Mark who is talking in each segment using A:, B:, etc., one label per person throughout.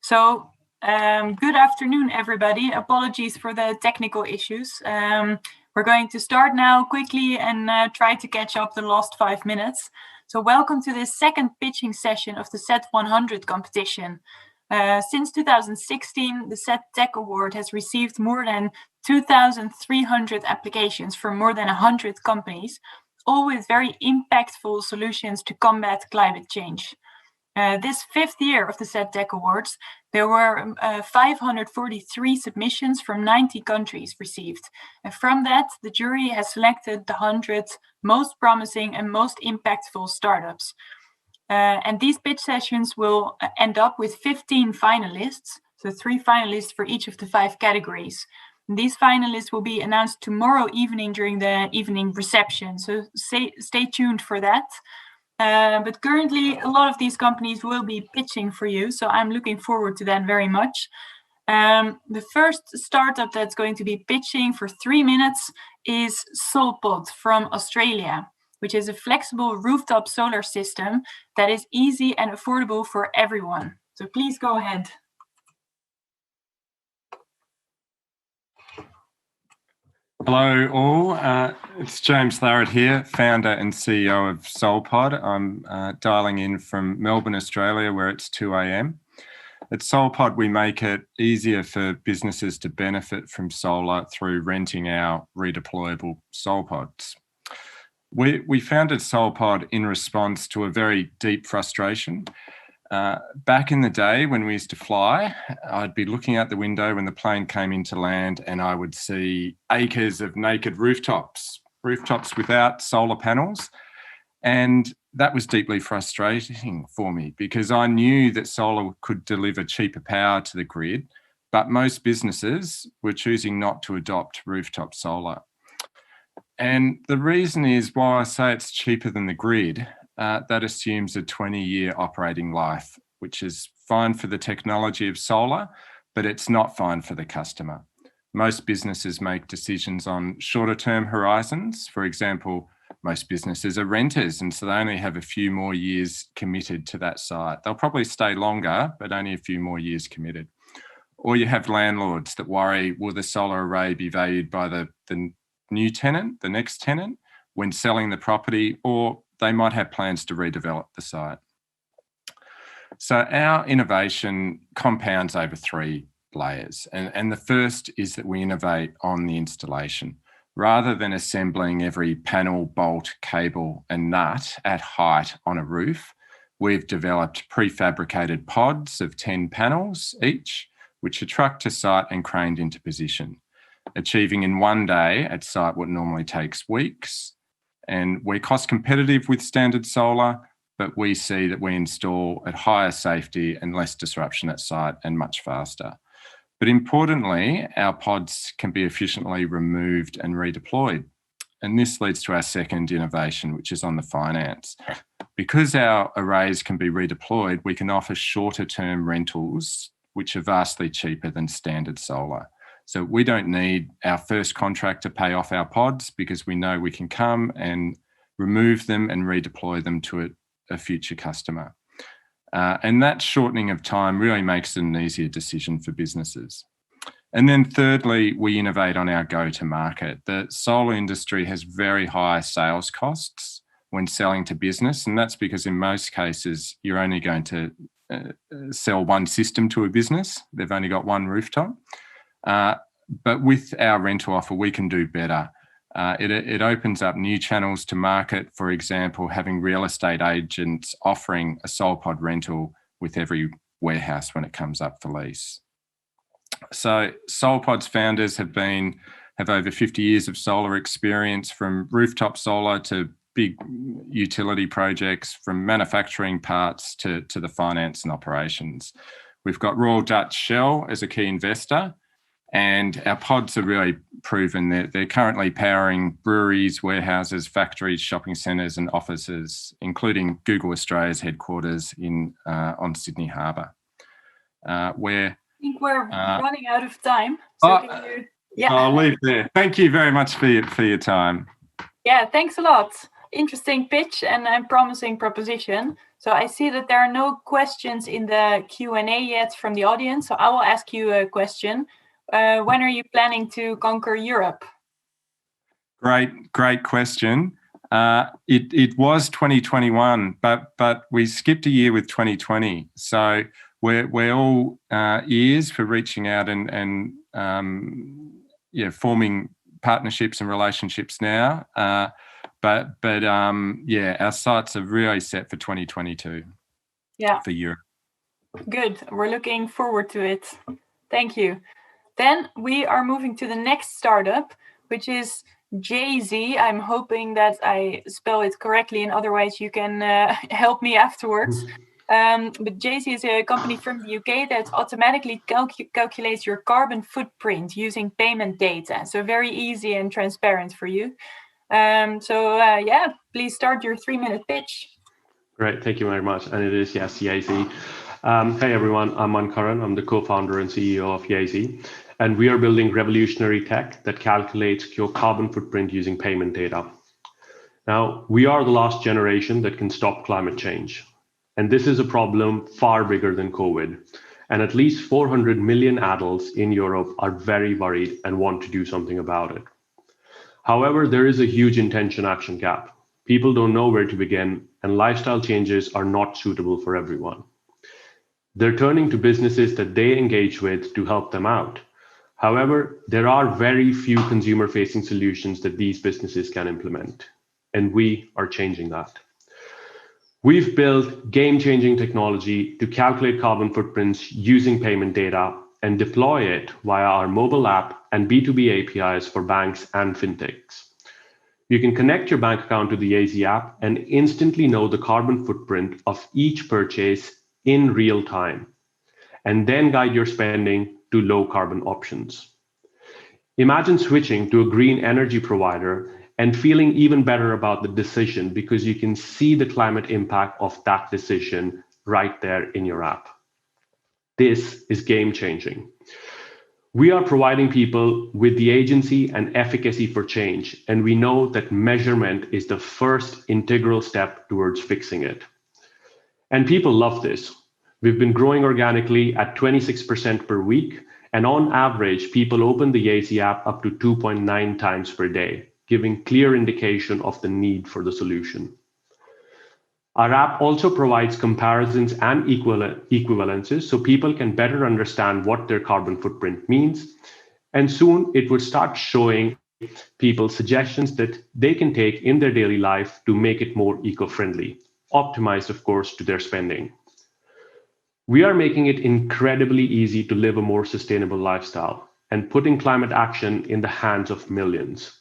A: Good afternoon, everybody. Apologies for the technical issues. We're going to start now quickly and try to catch up the last 5 minutes. So welcome to this second pitching session of the SET100 competition. Since 2016, the SET Tech Award has received more than 2,300 applications from more than 100 companies, all with very impactful solutions to combat climate change. This fifth year of the SET Tech Awards, there were 543 submissions from 90 countries received. And from that, the jury has selected the 100 most promising and most impactful startups. And these pitch sessions will end up with 15 finalists, so 3 finalists for each of the 5 categories. And these finalists will be announced tomorrow evening during the evening reception, so stay tuned for that. But currently, a lot of these companies will be pitching for you, so I'm looking forward to that very much. The first startup that's going to be pitching for 3 minutes is SOLPOD from Australia, which is a flexible rooftop solar system that is easy and affordable for everyone. So please go ahead.
B: Hello all, it's James Larratt here, founder and CEO of SOLPOD. I'm dialing in from Melbourne, Australia, where it's 2 a.m. At SOLPOD, we make it easier for businesses to benefit from solar through renting our redeployable SOLPODs. We founded SOLPOD in response to a very deep frustration. Back in the day when we used to fly, I'd be looking out the window when the plane came into land and I would see acres of naked rooftops without solar panels. And that was deeply frustrating for me because I knew that solar could deliver cheaper power to the grid, but most businesses were choosing not to adopt rooftop solar. And the reason is, while I say it's cheaper than the grid, that assumes a 20-year operating life, which is fine for the technology of solar, but it's not fine for the customer. Most businesses make decisions on shorter-term horizons. For example, most businesses are renters, and so they only have a few more years committed to that site. They'll probably stay longer, but only a few more years committed. Or you have landlords that worry, will the solar array be valued by the new tenant, the next tenant, when selling the property, or they might have plans to redevelop the site. So our innovation compounds over 3 layers. And the first is that we innovate on the installation. Rather than assembling every panel, bolt, cable and nut at height on a roof, we've developed prefabricated pods of 10 panels each, which are trucked to site and craned into position, achieving in 1 day at site what normally takes weeks. And we're cost competitive with standard solar, but we see that we install at higher safety and less disruption at site and much faster. But importantly, our pods can be efficiently removed and redeployed. And this leads to our second innovation, which is on the finance. Because our arrays can be redeployed, we can offer shorter term rentals, which are vastly cheaper than standard solar. So we don't need our first contract to pay off our pods because we know we can come and remove them and redeploy them to a future customer. And that shortening of time really makes it an easier decision for businesses. And then thirdly, we innovate on our go-to-market. The solar industry has very high sales costs when selling to business, and that's because in most cases, you're only going to sell one system to a business. They've only got one rooftop. But with our rental offer, we can do better. It opens up new channels to market, for example, having real estate agents offering a SOLPOD rental with every warehouse when it comes up for lease. So SOLPOD's founders have over 50 years of solar experience, from rooftop solar to big utility projects, from manufacturing parts to the finance and operations. We've got Royal Dutch Shell as a key investor, and our pods are really proven. They're currently powering breweries, warehouses, factories, shopping centres and offices, including Google Australia's headquarters on Sydney Harbour.
A: I think we're running out of time. So
B: I'll leave there. Thank you very much for your time.
A: Yeah, thanks a lot. Interesting pitch and promising proposition. So I see that there are no questions in the Q&A yet from the audience. So I will ask you a question. When are you planning to conquer Europe?
B: Great question. It was 2021, but we skipped a year with 2020. So we're all ears for reaching out and forming partnerships and relationships now. But our sights are really set for 2022.
A: Yeah.
B: For Europe.
A: Good. We're looking forward to it. Thank you. Then we are moving to the next startup, which is YAYZY. I'm hoping that I spell it correctly, and otherwise you can help me afterwards. But YAYZY is a company from the UK that automatically calculates your carbon footprint using payment data. So very easy and transparent for you. Please start your 3-minute pitch.
C: Great, thank you very much. And it is, yes, YAYZY. Hey everyone, I'm Mankaran. I'm the co-founder and CEO of YAYZY. And we are building revolutionary tech that calculates your carbon footprint using payment data. Now, we are the last generation that can stop climate change. And this is a problem far bigger than COVID. And at least 400 million adults in Europe are very worried and want to do something about it. However, there is a huge intention-action gap. People don't know where to begin, and lifestyle changes are not suitable for everyone. They're turning to businesses that they engage with to help them out. However, there are very few consumer-facing solutions that these businesses can implement, and we are changing that. We've built game-changing technology to calculate carbon footprints using payment data and deploy it via our mobile app and B2B APIs for banks and fintechs. You can connect your bank account to the YAYZY app and instantly know the carbon footprint of each purchase in real time, and then guide your spending to low carbon options. Imagine switching to a green energy provider and feeling even better about the decision because you can see the climate impact of that decision right there in your app. This is game changing. We are providing people with the agency and efficacy for change, and we know that measurement is the first integral step towards fixing it. And people love this. We've been growing organically at 26% per week, and on average, people open the YAYZY app up to 2.9 times per day, giving clear indication of the need for the solution. Our app also provides comparisons and equivalences so people can better understand what their carbon footprint means. And soon it will start showing people suggestions that they can take in their daily life to make it more eco-friendly, optimized, of course, to their spending. We are making it incredibly easy to live a more sustainable lifestyle and putting climate action in the hands of millions.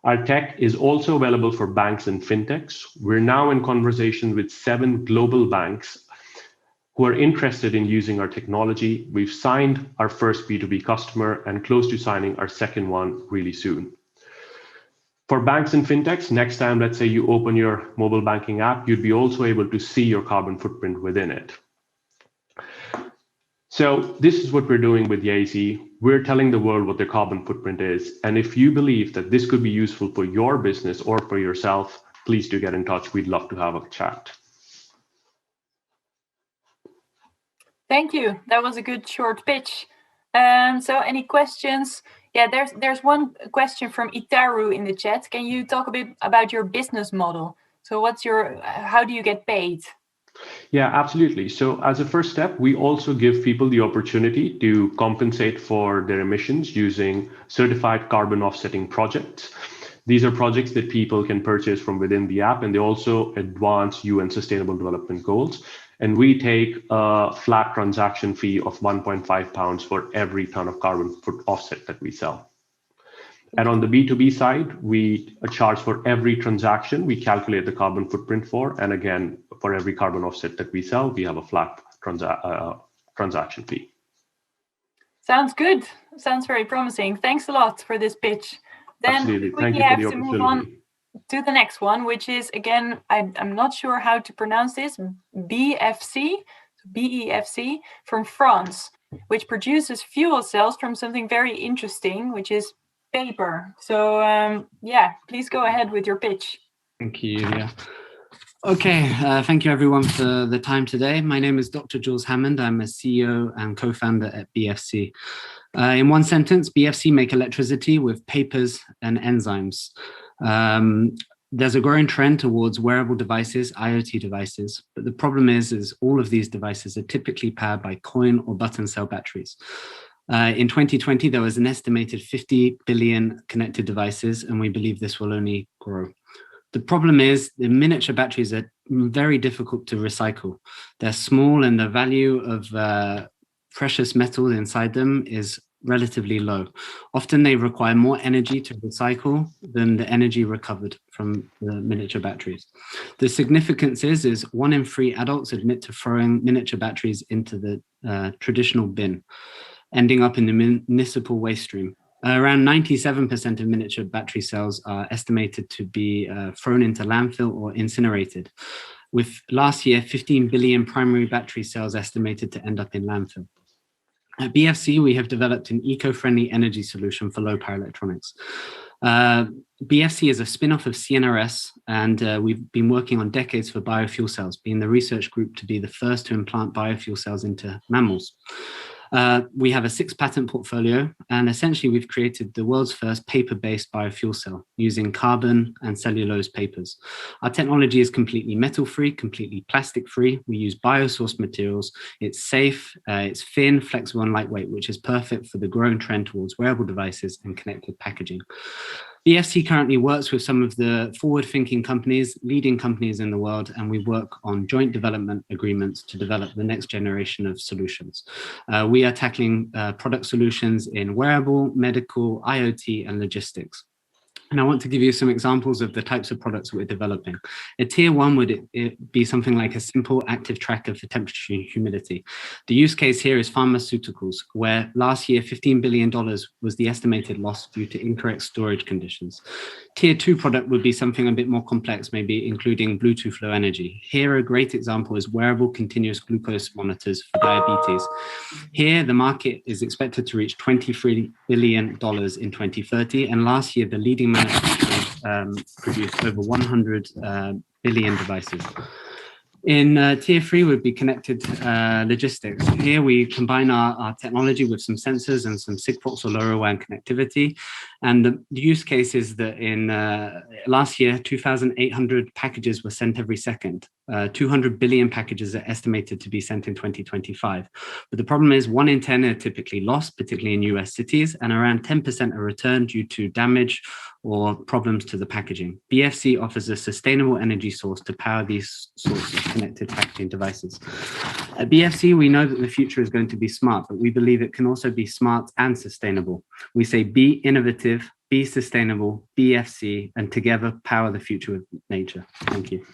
C: Our tech is also available for banks and fintechs. We're now in conversation with 7 global banks who are interested in using our technology. We've signed our first B2B customer and close to signing our second one really soon. For banks and fintechs, next time, let's say you open your mobile banking app, you'd be also able to see your carbon footprint within it. So this is what we're doing with YAYZY. We're telling the world what their carbon footprint is. And if you believe that this could be useful for your business or for yourself, please do get in touch. We'd love to have a chat.
A: Thank you. That was a good short pitch. So any questions? Yeah, there's one question from Itaru in the chat. Can you talk a bit about your business model? So how do you get paid?
C: Yeah, absolutely. So as a first step, we also give people the opportunity to compensate for their emissions using certified carbon offsetting projects. These are projects that people can purchase from within the app, and they also advance UN Sustainable Development Goals. And we take a flat transaction fee of £1.5 for every ton of carbon offset that we sell. And on the B2B side, we charge for every transaction we calculate the carbon footprint for. And again, for every carbon offset that we sell, we have a flat transaction fee.
A: Sounds good. Sounds very promising. Thanks a lot for this pitch. Then
C: absolutely. Thank
A: we
C: you
A: have
C: for the
A: to move
C: opportunity.
A: on to the next one, which is, again, I'm not sure how to pronounce this, BeFC, BEFC, from France, which produces fuel cells from something very interesting, which is paper. So please go ahead with your pitch.
D: Thank you, Julia. Okay, thank you everyone for the time today. My name is Dr. Jules Hammond. I'm a CEO and co-founder at BeFC. In one sentence, BeFC make electricity with papers and enzymes. There's a growing trend towards wearable devices, IoT devices, but the problem is all of these devices are typically powered by coin or button cell batteries. In 2020, there was an estimated 50 billion connected devices, and we believe this will only grow. The problem is the miniature batteries are very difficult to recycle. They're small and the value of precious metals inside them is relatively low. Often they require more energy to recycle than the energy recovered from the miniature batteries. The significance is 1 in 3 adults admit to throwing miniature batteries into the traditional bin, ending up in the municipal waste stream. Around 97% of miniature battery cells are estimated to be thrown into landfill or incinerated, with last year 15 billion primary battery cells estimated to end up in landfill. At BeFC, we have developed an eco-friendly energy solution for low-power electronics. BeFC is a spin-off of CNRS, and we've been working on decades for biofuel cells, being the research group to be the first to implant biofuel cells into mammals. We have a 6 patent portfolio, and essentially we've created the world's first paper-based biofuel cell using carbon and cellulose papers. Our technology is completely metal-free, completely plastic-free. We use biosourced materials. It's safe, it's thin, flexible, and lightweight, which is perfect for the growing trend towards wearable devices and connected packaging. BeFC currently works with some of the forward-thinking companies, leading companies in the world, and we work on joint development agreements to develop the next generation of solutions. We are tackling product solutions in wearable, medical, IoT, and logistics. And I want to give you some examples of the types of products we're developing. A tier 1 would it be something like a simple active tracker for temperature and humidity. The use case here is pharmaceuticals, where last year $15 billion was the estimated loss due to incorrect storage conditions. Tier 2 product would be something a bit more complex, maybe including Bluetooth Low Energy. Here, a great example is wearable continuous glucose monitors for diabetes. Here, the market is expected to reach $23 billion in 2030, and last year, the leading manufacturers produced over 100 billion devices. In tier 3 would be connected logistics. Here we combine our technology with some sensors and some Sigfox or LoRaWAN connectivity. And the use case is that in last year, 2,800 packages were sent every second. 200 billion packages are estimated to be sent in 2025. But the problem is 1 in 10 are typically lost, particularly in US cities, and around 10% are returned due to damage or problems to the packaging. BeFC offers a sustainable energy source to power these sorts of connected packaging devices. At BeFC, we know that the future is going to be smart, but we believe it can also be smart and sustainable. We say be innovative, be sustainable, BeFC, and together power the future with nature. Thank you.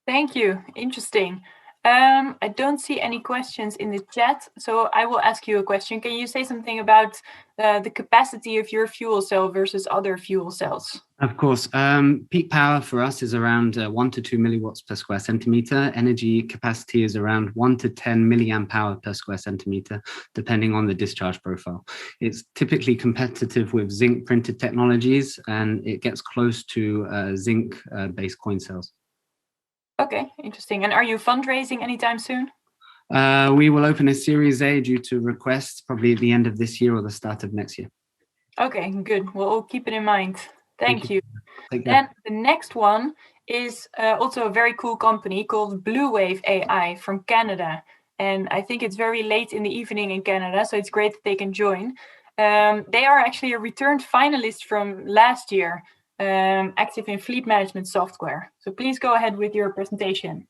A: Thank you. Interesting. I don't see any questions in the chat, so I will ask you a question. Can you say something about the capacity of your fuel cell versus other fuel cells?
D: Of course. Peak power for us is around 1 to 2 milliwatts per square centimeter. Energy capacity is around 1 to 10 milliamp hour per square centimeter, depending on the discharge profile. It's typically competitive with zinc printed technologies, and it gets close to zinc-based coin cells.
A: Okay, interesting. And are you fundraising anytime soon?
D: We will open a Series A due to requests probably at the end of this year or the start of next year.
A: Okay, good. We'll keep it in mind. Thank you.
D: Then
A: the next one is also a very cool company called BluWave-ai from Canada. And I think it's very late in the evening in Canada, so it's great that they can join. They are actually a returned finalist from last year. Active in fleet management software. So please go ahead with your presentation.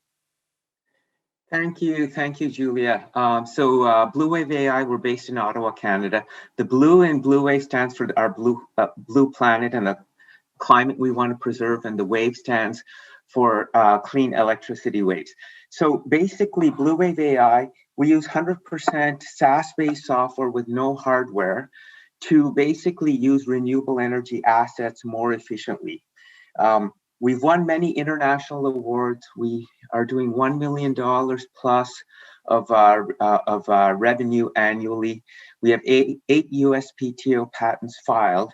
E: Thank you, Julia. BluWave-ai, we're based in Ottawa, Canada. The blue in BluWave stands for our blue planet and the climate we want to preserve, and the wave stands for clean electricity waves. So basically, BluWave-ai, we use 100% SaaS-based software with no hardware to basically use renewable energy assets more efficiently. We've won many international awards. We are doing $1 million plus of revenue annually. We have eight USPTO patents filed,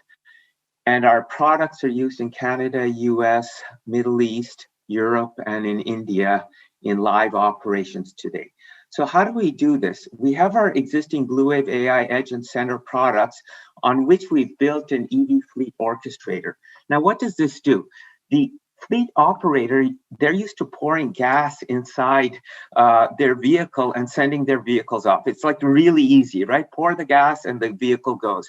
E: and our products are used in Canada, US, Middle East, Europe, and in India in live operations today. So how do we do this? We have our existing BluWave-ai Edge and Center products on which we've built an EV fleet orchestrator. Now, what does this do? The fleet operator, they're used to pouring gas inside their vehicle and sending their vehicles off. It's like really easy, right? Pour the gas and the vehicle goes.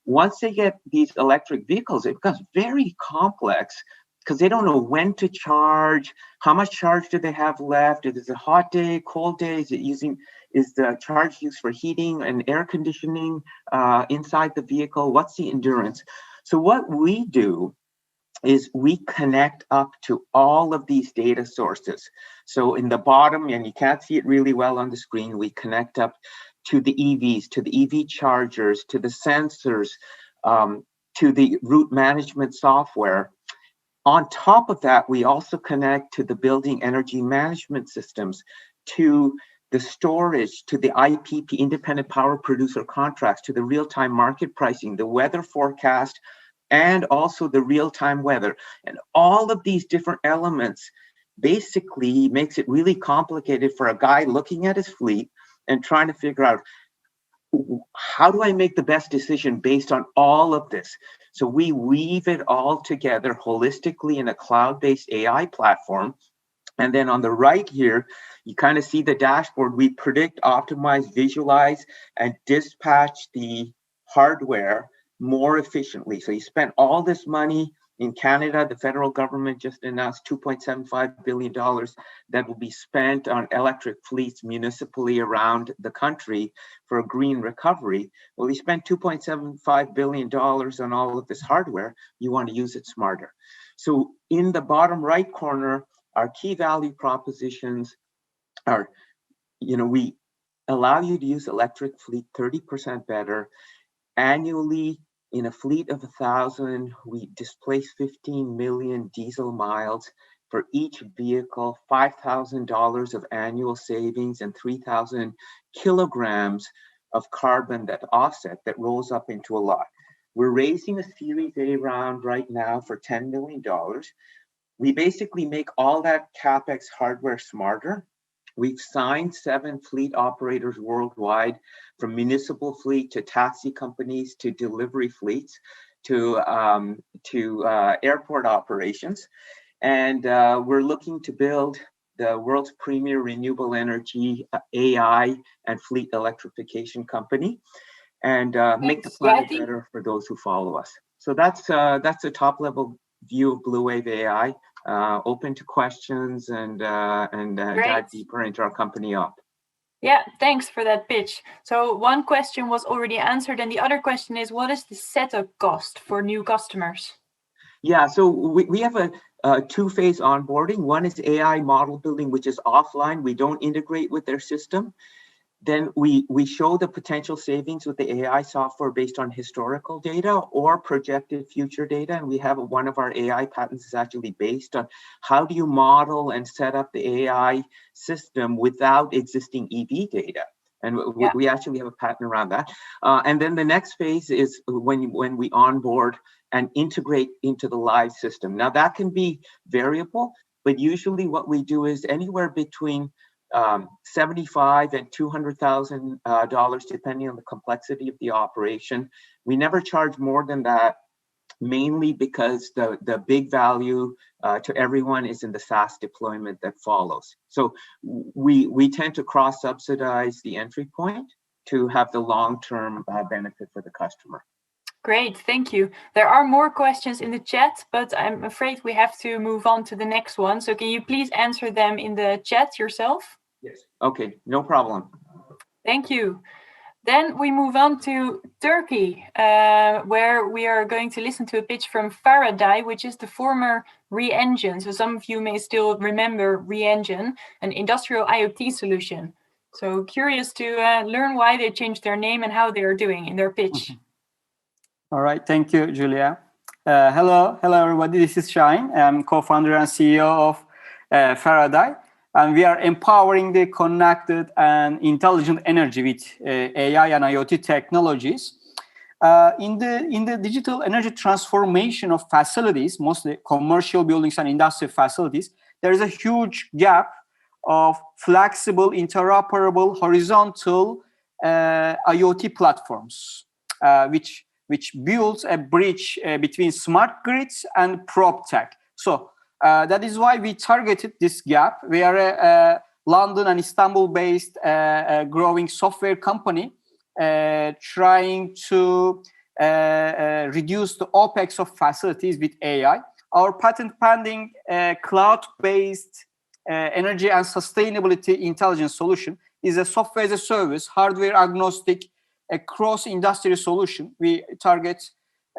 E: Once they get these electric vehicles, it becomes very complex because they don't know when to charge, how much charge do they have left, is it a hot day, cold day, is the charge used for heating and air conditioning inside the vehicle, what's the endurance? So what we do is we connect up to all of these data sources. So in the bottom, and you can't see it really well on the screen, we connect up to the EVs, to the EV chargers, to the sensors, to the route management software. On top of that, we also connect to the building energy management systems, to the storage, to the IPP, independent power producer contracts, to the real-time market pricing, the weather forecast, and also the real-time weather. And all of these different elements basically makes it really complicated for a guy looking at his fleet and trying to figure out, how do I make the best decision based on all of this? So we weave it all together holistically in a cloud-based AI platform. And then on the right here, you kind of see the dashboard. We predict, optimize, visualize, and dispatch the hardware more efficiently. So you spend all this money in Canada. The federal government just announced $2.75 billion that will be spent on electric fleets municipally around the country for a green recovery. Well, you spend $2.75 billion on all of this hardware. You want to use it smarter. So in the bottom right corner, our key value propositions are, we allow you to use electric fleet 30% better. Annually, in a fleet of 1,000, we displace 15 million diesel miles. For each vehicle, $5,000 of annual savings and 3,000 kilograms of carbon that offset that rolls up into a lot. We're raising a Series A round right now for $10 million. We basically make all that CapEx hardware smarter. We've signed 7 fleet operators worldwide, from municipal fleet to taxi companies to delivery fleets to airport operations. And we're looking to build the world's premier renewable energy, AI, and fleet electrification company, and make the planet better for those who follow us. So that's a top-level view of BluWave-ai. Open to questions and dive deeper into our company op.
A: Yeah, thanks for that pitch. So one question was already answered, and the other question is, what is the setup cost for new customers?
E: Yeah, so we have a 2-phase onboarding. One is AI model building, which is offline. We don't integrate with their system. Then we show the potential savings with the AI software based on historical data or projected future data. And we have one of our AI patents is actually based on how do you model and set up the AI system without existing EV data. And we actually have a patent around that. And then the next phase is when we onboard and integrate into the live system. Now that can be variable, but usually what we do is anywhere between $75,000 and $200,000, depending on the complexity of the operation. We never charge more than that, mainly because the big value to everyone is in the SaaS deployment that follows. So we tend to cross-subsidize the entry point to have the long-term benefit for the customer.
A: Great, thank you. There are more questions in the chat, but I'm afraid we have to move on to the next one. So can you please answer them in the chat yourself?
E: Yes. Okay, no problem.
A: Thank you. Then we move on to Turkey, where we are going to listen to a pitch from Faradai, which is the former ReEngine. So some of you may still remember ReEngine, an industrial IoT solution. So curious to learn why they changed their name and how they are doing in their pitch.
F: All right, thank you, Julia. Hello everybody, this is Shine. I'm co-founder and CEO of Faradai. And we are empowering the connected and intelligent energy with AI and IoT technologies. In the digital energy transformation of facilities, mostly commercial buildings and industrial facilities, there is a huge gap of flexible, interoperable, horizontal IoT platforms, which builds a bridge between smart grids and prop tech. So that is why we targeted this gap. We are a London and Istanbul-based growing software company trying to reduce the OPEX of facilities with AI. Our patent-pending cloud-based energy and sustainability intelligence solution is a software as a service, hardware agnostic, a cross-industry solution. We target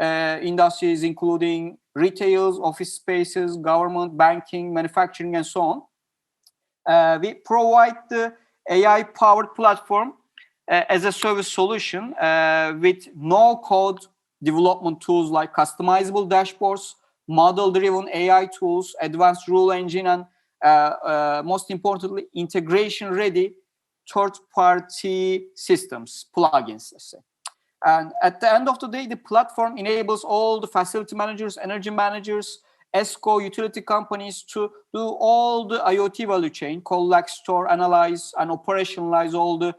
F: industries including retail, office spaces, government, banking, manufacturing, and so on. We provide the AI-powered platform as a service solution with no-code development tools like customizable dashboards, model-driven AI tools, advanced rule engine, and most importantly, integration-ready third-party systems, plugins, let's say. And at the end of the day, the platform enables all the facility managers, energy managers, ESCO, utility companies to do all the IoT value chain, collect, store, analyze, and operationalize all the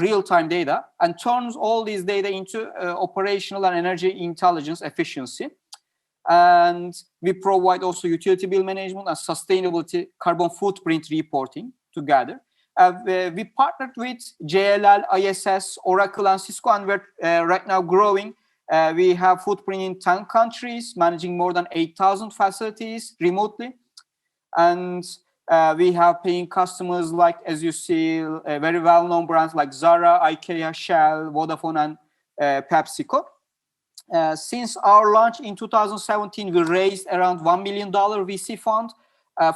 F: real-time data, and turns all these data into operational and energy intelligence efficiency. And we provide also utility bill management and sustainability carbon footprint reporting together. We partnered with JLL, ISS, Oracle, and Cisco, and we're right now growing. We have footprint in 10 countries, managing more than 8,000 facilities remotely. And we have paying customers like, as you see, very well-known brands like Zara, IKEA, Shell, Vodafone, and PepsiCo. Since our launch in 2017, we raised around $1 million VC fund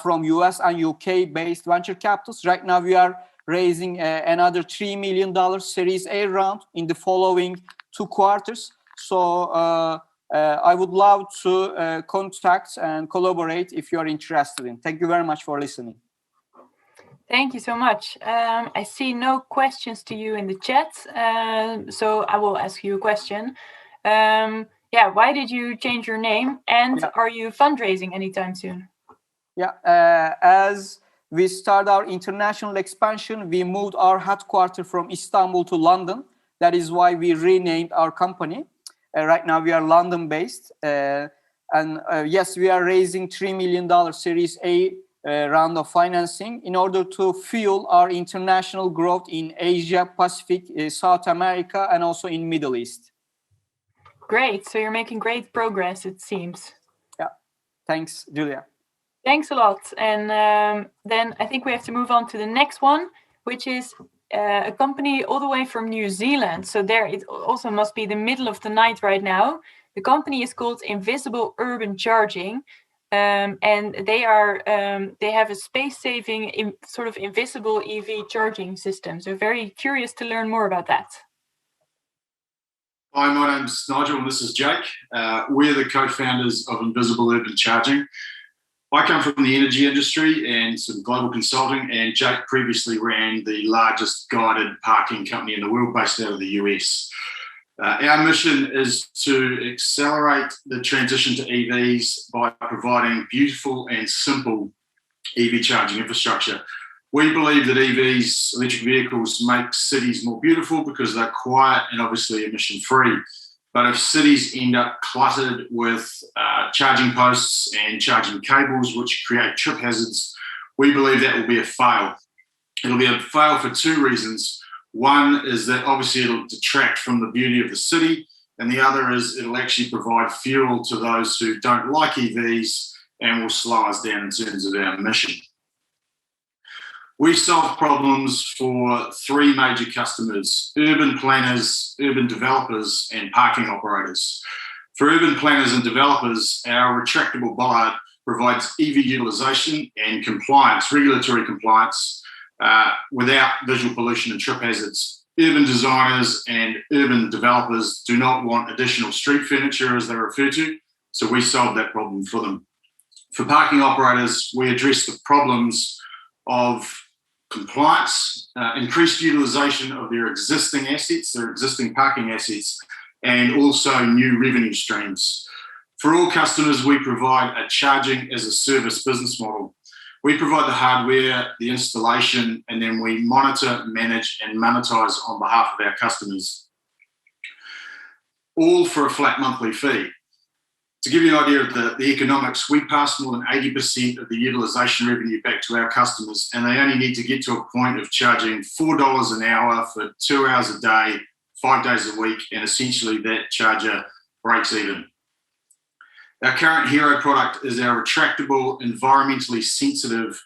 F: from US and UK-based venture capitals. Right now, we are raising another $3 million Series A round in the following 2 quarters. So I would love to contact and collaborate if you are interested in. Thank you very much for listening.
A: Thank you so much. I see no questions to you in the chat, so I will ask you a question. Why did you change your name, and are you fundraising anytime soon?
F: As we start our international expansion, we moved our headquarters from Istanbul to London. That is why we renamed our company. Right now we are London-based, and yes, we are raising $3 million Series A round of financing in order to fuel our international growth in Asia, Pacific, South America, and also in Middle East.
A: Great. So you're making great progress, it seems.
F: Yeah. Thanks, Julia.
A: Thanks a lot. And then I think we have to move on to the next one, which is a company all the way from New Zealand. So there it also must be the middle of the night right now. The company is called Invisible Urban Charging. And they have a space-saving, sort of invisible EV charging system. So very curious to learn more about that.
G: Hi, my name's Nigel and this is Jake. We're the co-founders of Invisible Urban Charging. I come from the energy industry and some global consulting, and Jake previously ran the largest guided parking company in the world based out of the US. Our mission is to accelerate the transition to EVs by providing beautiful and simple EV charging infrastructure. We believe that EVs, electric vehicles, make cities more beautiful because they're quiet and obviously emission-free. But if cities end up cluttered with charging posts and charging cables, which create trip hazards, we believe that will be a fail. It'll be a fail for 2 reasons. One is that obviously it'll detract from the beauty of the city, and the other is it'll actually provide fuel to those who don't like EVs and will slow us down in terms of our mission. We solve problems for 3 major customers: urban planners, urban developers, and parking operators. For urban planners and developers, our retractable bollard provides EV utilization and compliance, regulatory compliance, without visual pollution and trip hazards. Urban designers and urban developers do not want additional street furniture, as they're referred to, so we solve that problem for them. For parking operators, we address the problems of compliance, increased utilization of their existing assets, their existing parking assets, and also new revenue streams. For all customers, we provide a charging as a service business model. We provide the hardware, the installation, and then we monitor, manage, and monetize on behalf of our customers, all for a flat monthly fee. To give you an idea of the economics, we pass more than 80% of the utilisation revenue back to our customers, and they only need to get to a point of charging $4 an hour for 2 hours a day, 5 days a week, and essentially that charger breaks even. Our current hero product is our retractable, environmentally sensitive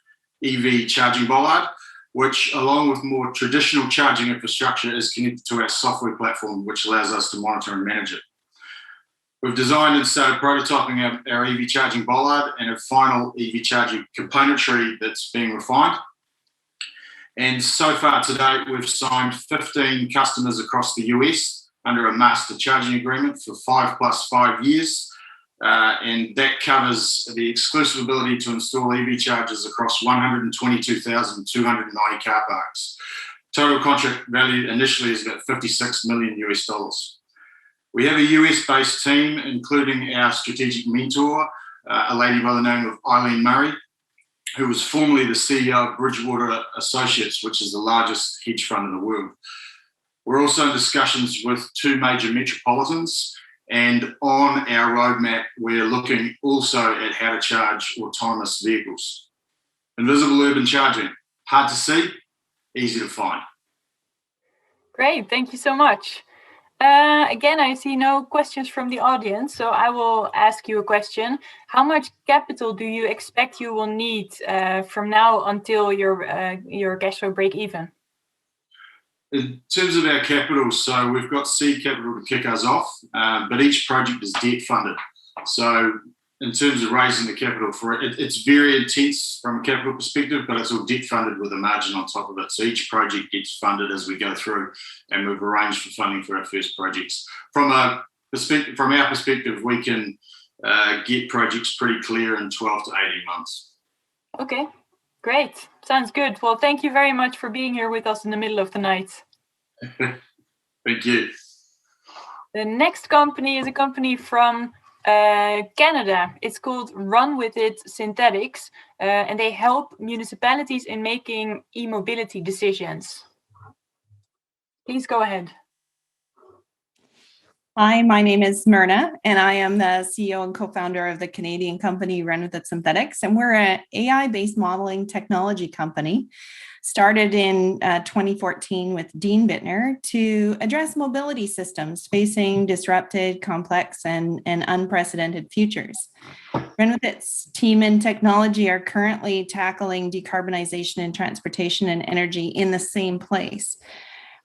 G: EV charging bollard, which, along with more traditional charging infrastructure, is connected to our software platform, which allows us to monitor and manage it. We've designed and started prototyping our EV charging bollard and a final EV charging componentry that's being refined. And so far to date, we've signed 15 customers across the US under a master charging agreement for 5 + 5 years. And that covers the exclusive ability to install EV chargers across 122,290 car parks. Total contract value initially is about $56 million US. We have a US-based team, including our strategic mentor, a lady by the name of Eileen Murray, who was formerly the CEO of Bridgewater Associates, which is the largest hedge fund in the world. We're also in discussions with 2 major metropolitans, and on our roadmap, we're looking also at how to charge autonomous vehicles. Invisible urban charging, hard to see, easy to find.
A: Great, thank you so much. Again, I see no questions from the audience, so I will ask you a question. How much capital do you expect you will need from now until your cash flow break even?
G: In terms of our capital, so we've got seed capital to kick us off, but each project is debt funded. So in terms of raising the capital for it, it's very intense from a capital perspective, but it's all debt funded with a margin on top of it. So each project gets funded as we go through, and we've arranged for funding for our first projects. From our perspective, we can get projects pretty clear in 12 to 18 months.
A: Okay, great. Sounds good. Well, thank you very much for being here with us in the middle of the night.
G: Thank you.
A: The next company is a company from Canada. It's called RunWithItSynthetics, and they help municipalities in making e-mobility decisions. Please go ahead.
H: Hi, my name is Myrna, and I am the CEO and co-founder of the Canadian company RunWithItSynthetics, and we're an AI-based modeling technology company started in 2014 with Dean Bittner to address mobility systems facing disrupted, complex, and unprecedented futures. RunWithIt's team and technology are currently tackling decarbonization in transportation and energy in the same place.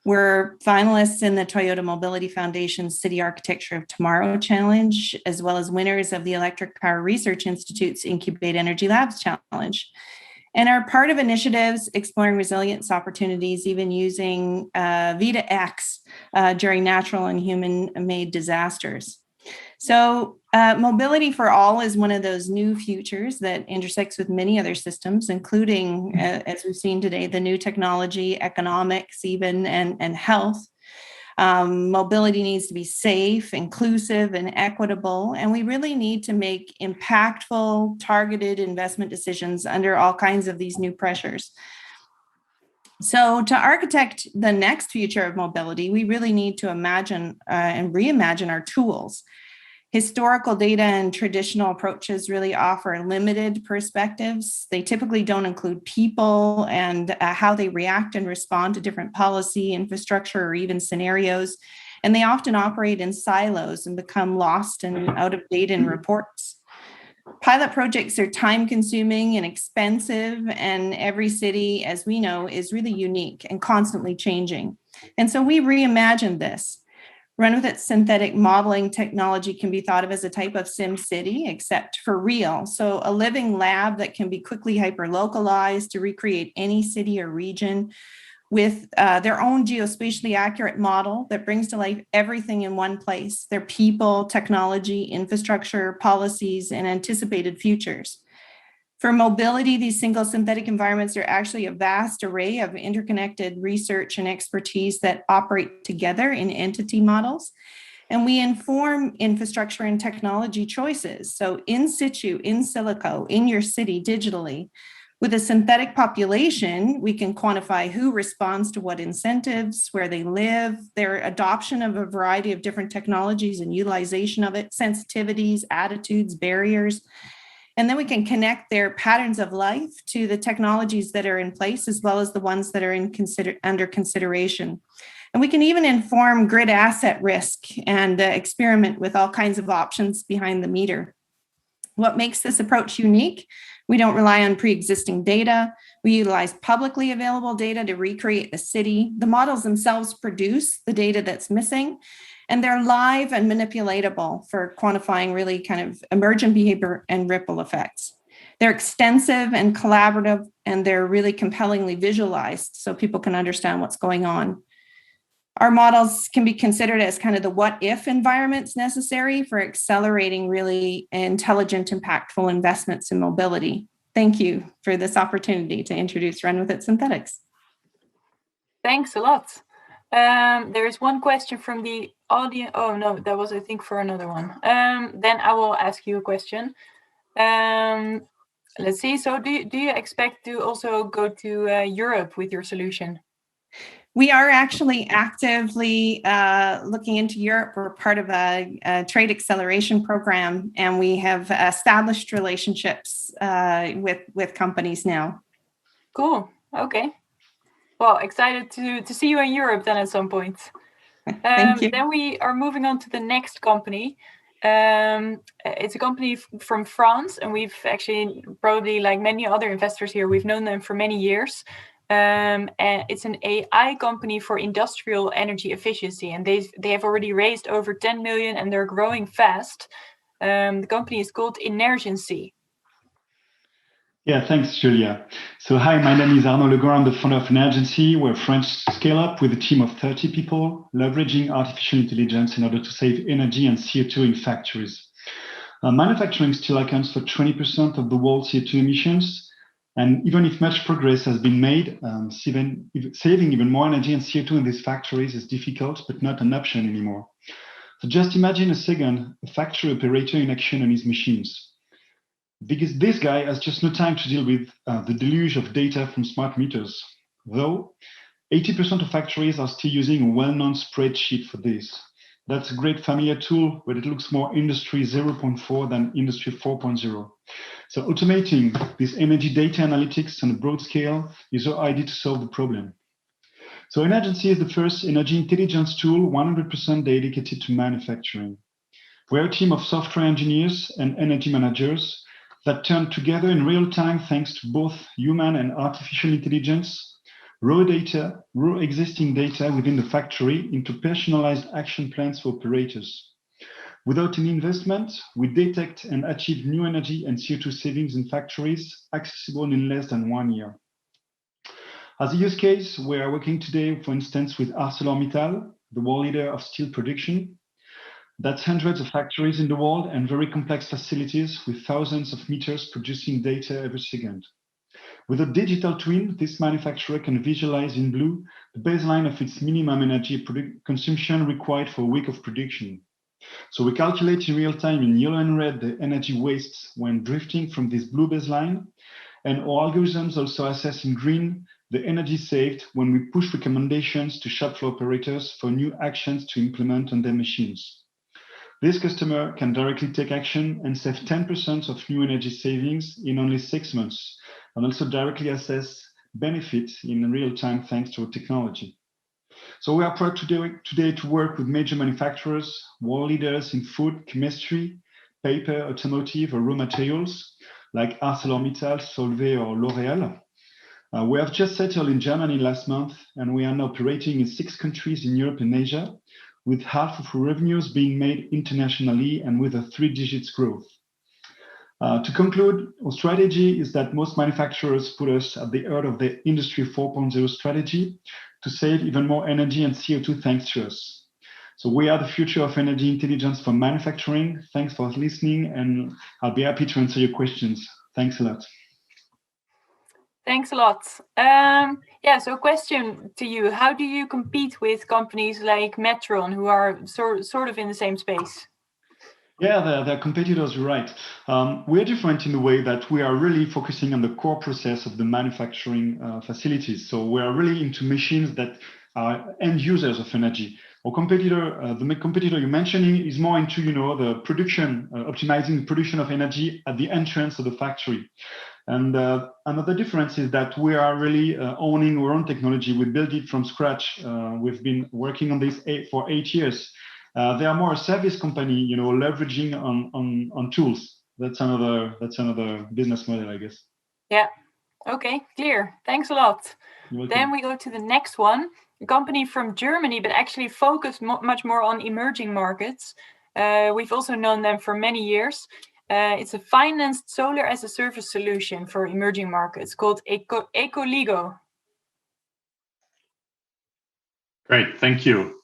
H: We're finalists in the Toyota Mobility Foundation's City Architecture of Tomorrow Challenge, as well as winners of the Electric Power Research Institute's Incubate Energy Labs Challenge, and are part of initiatives exploring resilience opportunities, even using V2X during natural and human-made disasters. So mobility for all is one of those new futures that intersects with many other systems, including, as we've seen today, the new technology, economics, even, and health. Mobility needs to be safe, inclusive, and equitable, and we really need to make impactful, targeted investment decisions under all kinds of these new pressures. So to architect the next future of mobility, we really need to imagine and reimagine our tools. Historical data and traditional approaches really offer limited perspectives. They typically don't include people and how they react and respond to different policy, infrastructure, or even scenarios. And they often operate in silos and become lost and out of date in reports. Pilot projects are time-consuming and expensive, and every city, as we know, is really unique and constantly changing. And so we reimagined this. RunWithItSynthetic modeling technology can be thought of as a type of sim city, except for real. So a living lab that can be quickly hyper-localized to recreate any city or region with their own geospatially accurate model that brings to life everything in one place: their people, technology, infrastructure, policies, and anticipated futures. For mobility, these single synthetic environments are actually a vast array of interconnected research and expertise that operate together in entity models. And we inform infrastructure and technology choices. So in situ, in silico, in your city, digitally, With a synthetic population, we can quantify who responds to what incentives, where they live, their adoption of a variety of different technologies and utilization of it, sensitivities, attitudes, barriers. And then we can connect their patterns of life to the technologies that are in place, as well as the ones that are under consideration. And we can even inform grid asset risk and experiment with all kinds of options behind the meter. What makes this approach unique? We don't rely on pre-existing data. We utilize publicly available data to recreate the city. The models themselves produce the data that's missing, and they're live and manipulatable for quantifying really kind of emergent behavior and ripple effects. They're extensive and collaborative, and they're really compellingly visualized so people can understand what's going on. Our models can be considered as kind of the what-if environments necessary for accelerating really intelligent, impactful investments in mobility. Thank you for this opportunity to introduce RunWithItSynthetics.
A: Thanks a lot. There is one question from the audience. Oh, no, that was, I think, for another one. Then I will ask you a question. Let's see. So do you expect to also go to Europe with your solution?
H: We are actually actively looking into Europe. We're part of a trade acceleration program, and we have established relationships with companies now.
A: Cool. Okay. Well, excited to see you in Europe then at some point.
H: Thank you.
A: Then we are moving on to the next company. It's a company from France, and we've actually probably, like many other investors here, we've known them for many years. And it's an AI company for industrial energy efficiency, and they have already raised over 10 million, and they're growing fast. The company is called Energency.
I: Yeah, thanks, Julia. So hi, my name is Arnaud Legrand. I'm the founder of Energency. We're a French scale-up with a team of 30 people, leveraging artificial intelligence in order to save energy and CO2 in factories. Manufacturing still accounts for 20% of the world's CO2 emissions. And even if much progress has been made, saving even more energy and CO2 in these factories is difficult, but not an option anymore. So just imagine a second, a factory operator in action on his machines. Because this guy has just no time to deal with the deluge of data from smart meters. Though 80% of factories are still using a well-known spreadsheet for this. That's a great familiar tool, but it looks more Industry 0.4 than Industry 4.0. So automating this energy data analytics on a broad scale is our idea to solve the problem. So Energency is the first energy intelligence tool 100% dedicated to manufacturing. We're a team of software engineers and energy managers that turn together in real time thanks to both human and artificial intelligence, raw existing data within the factory into personalized action plans for operators. Without any investment, we detect and achieve new energy and CO2 savings in factories accessible in less than 1 year. As a use case, we are working today, for instance, with ArcelorMittal, the world leader of steel production. That's hundreds of factories in the world and very complex facilities with thousands of meters producing data every second. With a digital twin, this manufacturer can visualize in blue the baseline of its minimum energy consumption required for a week of production. So we calculate in real time in yellow and red the energy wastes when drifting from this blue baseline, and our algorithms also assess in green the energy saved when we push recommendations to shop floor operators for new actions to implement on their machines. This customer can directly take action and save 10% of new energy savings in only 6 months, and also directly assess benefits in real time thanks to our technology. So we are proud today to work with major manufacturers, world leaders in food, chemistry, paper, automotive, or raw materials, like ArcelorMittal, Solvay, or L'Oréal. We have just settled in Germany last month, and we are now operating in 6 countries in Europe and Asia, with half of our revenues being made internationally and with a 3-digit growth. To conclude, our strategy is that most manufacturers put us at the heart of their Industry 4.0 strategy to save even more energy and CO2 thanks to us. So we are the future of energy intelligence for manufacturing. Thanks for listening, and I'll be happy to answer your questions. Thanks a lot.
A: Thanks a lot. So question to you. How do you compete with companies like Metron, who are sort of in the same space?
I: Yeah, they're competitors, you're right. We're different in the way that we are really focusing on the core process of the manufacturing facilities. So we are really into machines that are end users of energy. Our competitor, the main competitor you're mentioning, is more into, the production, optimizing the production of energy at the entrance of the factory. And another difference is that we are really owning our own technology. We built it from scratch. We've been working on this for 8 years. They are more a service company, leveraging on tools. That's another business model, I guess.
A: Yeah. Okay, clear. Thanks a lot. Then we go to the next one, a company from Germany, but actually focused much more on emerging markets. We've also known them for many years. It's a financed solar as a service solution for emerging markets called Ecoligo.
J: Great, thank you.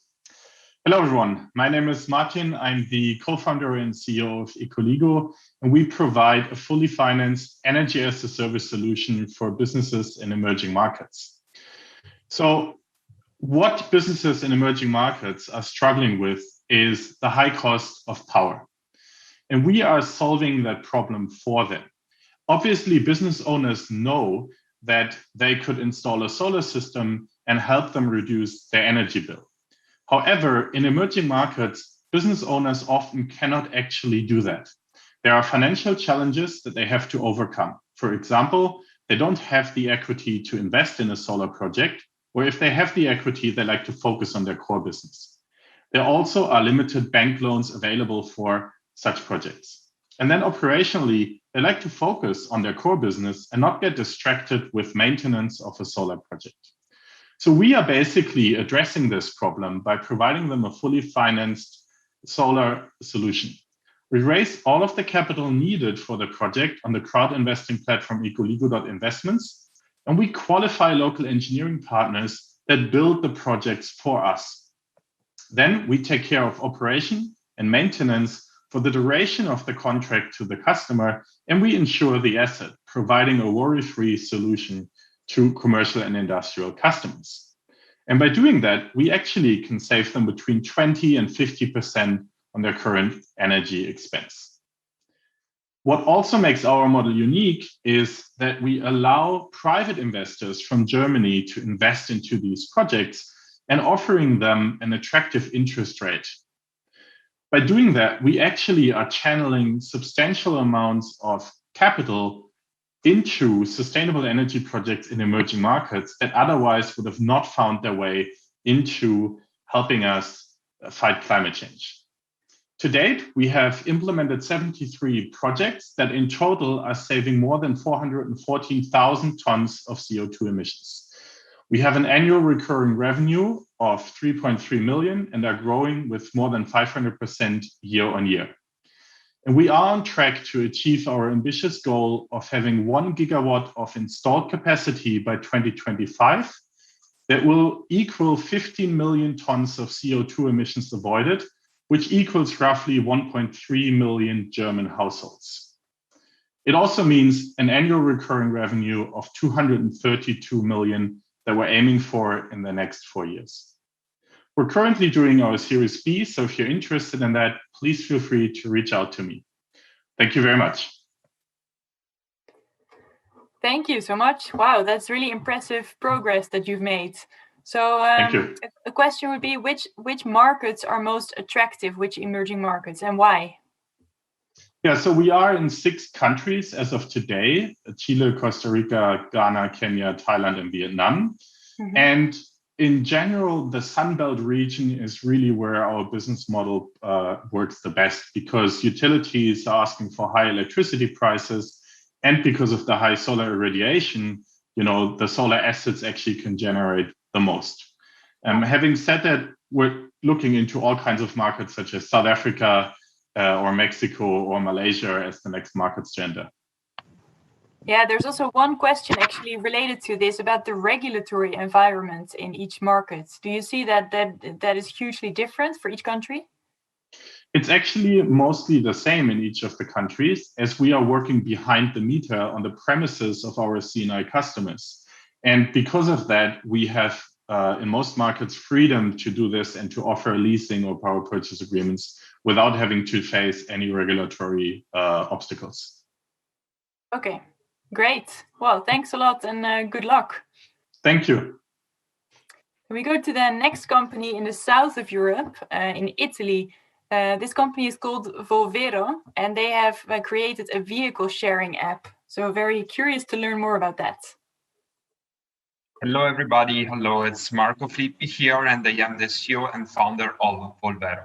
J: Hello, everyone. My name is Martin. I'm the co-founder and CEO of Ecoligo, and we provide a fully financed energy as a service solution for businesses in emerging markets. So what businesses in emerging markets are struggling with is the high cost of power. And we are solving that problem for them. Obviously, business owners know that they could install a solar system and help them reduce their energy bill. However, in emerging markets, business owners often cannot actually do that. There are financial challenges that they have to overcome. For example, they don't have the equity to invest in a solar project, or if they have the equity, they like to focus on their core business. There also are limited bank loans available for such projects. And then operationally, they like to focus on their core business and not get distracted with maintenance of a solar project. So we are basically addressing this problem by providing them a fully financed solar solution. We raise all of the capital needed for the project on the crowd investing platform Ecoligo.investments, and we qualify local engineering partners that build the projects for us. Then we take care of operation and maintenance for the duration of the contract to the customer, and we insure the asset, providing a worry-free solution to commercial and industrial customers. And by doing that, we actually can save them between 20 and 50% on their current energy expense. What also makes our model unique is that we allow private investors from Germany to invest into these projects and offering them an attractive interest rate. By doing that, we actually are channeling substantial amounts of capital into sustainable energy projects in emerging markets that otherwise would have not found their way into helping us fight climate change. To date, we have implemented 73 projects that in total are saving more than 414,000 tons of CO2 emissions. We have an annual recurring revenue of 3.3 million and are growing with more than 500% year on year. And we are on track to achieve our ambitious goal of having 1 gigawatt of installed capacity by 2025 that will equal 15 million tons of CO2 emissions avoided, which equals roughly 1.3 million German households. It also means an annual recurring revenue of 232 million that we're aiming for in the next 4 years. We're currently doing our Series B, so if you're interested in that, please feel free to reach out to me. Thank you very much.
A: Thank you so much. Wow, that's really impressive progress that you've made. So
J: Thank you.
A: The question would be, which markets are most attractive, which emerging markets, and why?
J: Yeah, so we are in 6 countries as of today: Chile, Costa Rica, Ghana, Kenya, Thailand, and Vietnam. Mm-hmm. And in general, the Sunbelt region is really where our business model works the best, because utilities are asking for high electricity prices, and because of the high solar irradiation, the solar assets actually can generate the most. Having said that, we're looking into all kinds of markets such as South Africa or Mexico or Malaysia as the next markets to enter.
A: Yeah, there's also one question actually related to this about the regulatory environment in each market. Do you see that is hugely different for each country?
J: It's actually mostly the same in each of the countries, as we are working behind the meter on the premises of our C&I customers. And because of that, we have in most markets freedom to do this and to offer leasing or power purchase agreements without having to face any regulatory obstacles.
A: Okay, great. Well, thanks a lot and good luck.
J: Thank you.
A: We go to the next company in the south of Europe, in Italy. This company is called Volvero, and they have created a vehicle sharing app. So very curious to learn more about that.
K: Hello, everybody. Hello, it's Marco Filippi here, and I am the CEO and founder of Volvero.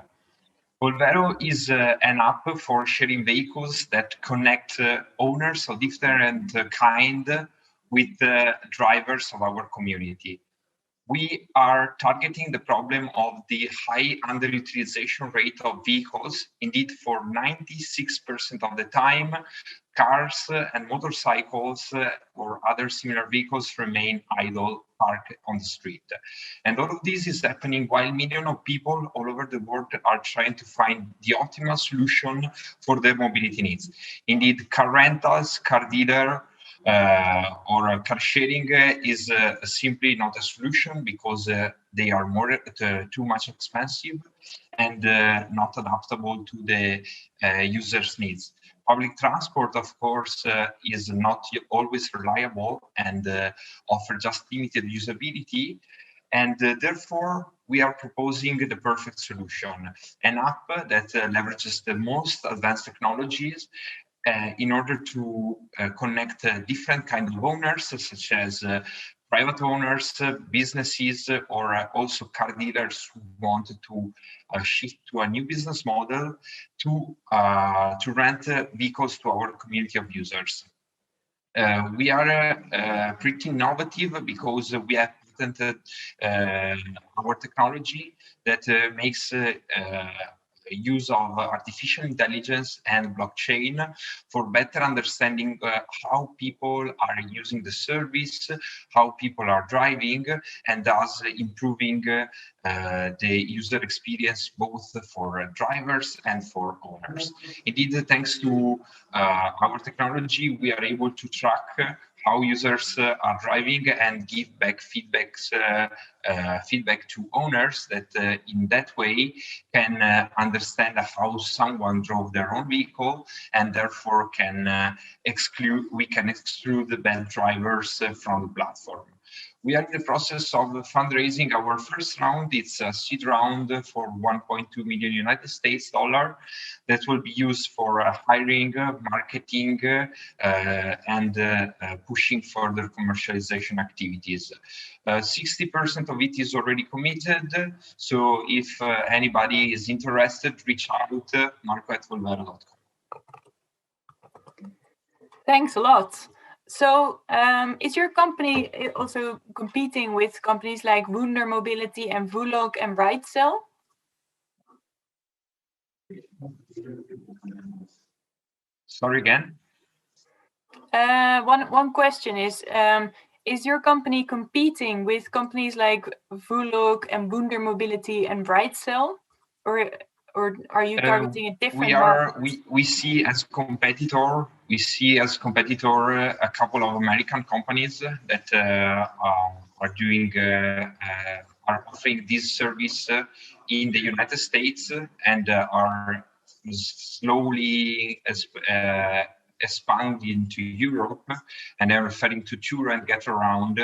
K: Volvero is an app for sharing vehicles that connect owners of different kind with drivers of our community. We are targeting the problem of the high underutilization rate of vehicles. Indeed, for 96% of the time, cars and motorcycles or other similar vehicles remain idle, parked on the street. And all of this is happening while millions of people all over the world are trying to find the optimal solution for their mobility needs. Indeed, car rentals, car dealer, or car sharing is simply not a solution because they are too much expensive and not adaptable to the user's needs. Public transport, of course, is not always reliable and offer just limited usability. And therefore, we are proposing the perfect solution, an app that leverages the most advanced technologies in order to connect different kinds of owners, such as private owners, businesses, or also car dealers who want to shift to a new business model to rent vehicles to our community of users. We are pretty innovative because we have patented our technology that makes use of artificial intelligence and blockchain for better understanding how people are using the service, how people are driving, and thus improving the user experience both for drivers and for owners. Indeed, thanks to our technology, we are able to track how users are driving and give back feedback to owners that in that way can understand how someone drove their own vehicle, and therefore we can exclude the bad drivers from the platform. We are in the process of fundraising our first round. It's a seed round for $1.2 million United States dollar that will be used for hiring, marketing, and pushing further commercialization activities. 60% of it is already committed. So if anybody is interested, reach out, marco@volvero.com.
A: Thanks a lot. So is your company also competing with companies like Wunder Mobility and Vulog and RightCell?
K: Sorry again?
A: One question is your company competing with companies like Vulog and Wunder Mobility and RightCell? Or are you targeting a different market?
K: We see as competitor a couple of American companies that are offering this service in the United States and are slowly expanding to Europe, and they're referring to tour and get around.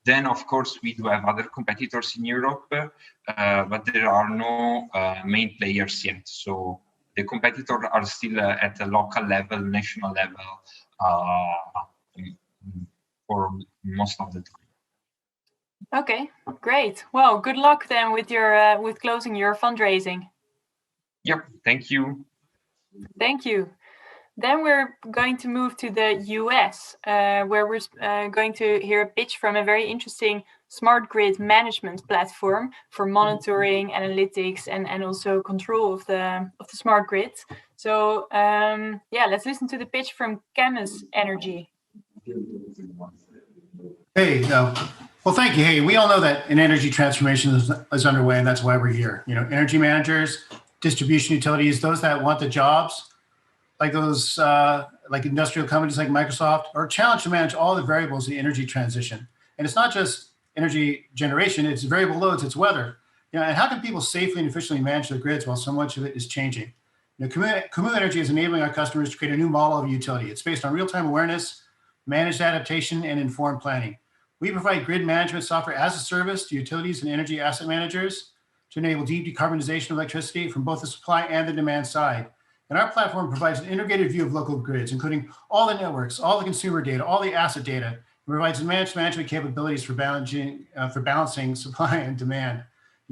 K: Then, of course, we do have other competitors in Europe, but there are no main players yet. So the competitors are still at the local level, national level, for most of the time.
A: Okay, great. Well, good luck then with your with closing your fundraising.
K: Yep, thank you.
A: Thank you. Then we're going to move to the US, where we're going to hear a pitch from a very interesting smart grid management platform for monitoring, analytics, and also control of the smart grid. So yeah, let's listen to the pitch from Camus Energy.
L: Hey, well, thank you. Hey, we all know that an energy transformation is underway, and that's why we're here. You know, energy managers, distribution utilities, those that want the jobs, like those like industrial companies like Microsoft, are challenged to manage all the variables of the energy transition. And it's not just energy generation, it's variable loads, it's weather, And how can people safely and efficiently manage their grids while so much of it is changing? Camus Energy is enabling our customers to create a new model of utility. It's based on real-time awareness, managed adaptation, and informed planning. We provide grid management software as a service to utilities and energy asset managers to enable deep decarbonization of electricity from both the supply and the demand side. And our platform provides an integrated view of local grids, including all the networks, all the consumer data, all the asset data, and provides advanced management capabilities for balancing supply and demand.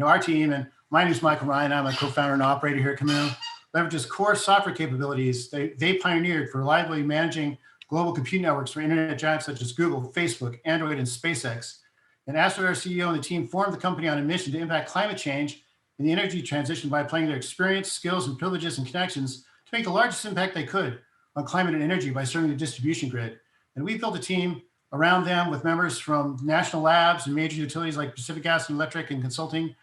L: Our team, and my name is Michael Ryan, I'm a co-founder and operator here at Camus, leverages core software capabilities they pioneered for reliably managing global compute networks for internet giants such as Google, Facebook, Android, and SpaceX. And Astrid, our CEO, and the team formed the company on a mission to impact climate change and the energy transition by applying their experience, skills, and privileges and connections to make the largest impact they could on climate and energy by serving the distribution grid. And we built a team around them with members from national labs and major utilities like Pacific Gas and Electric, and consulting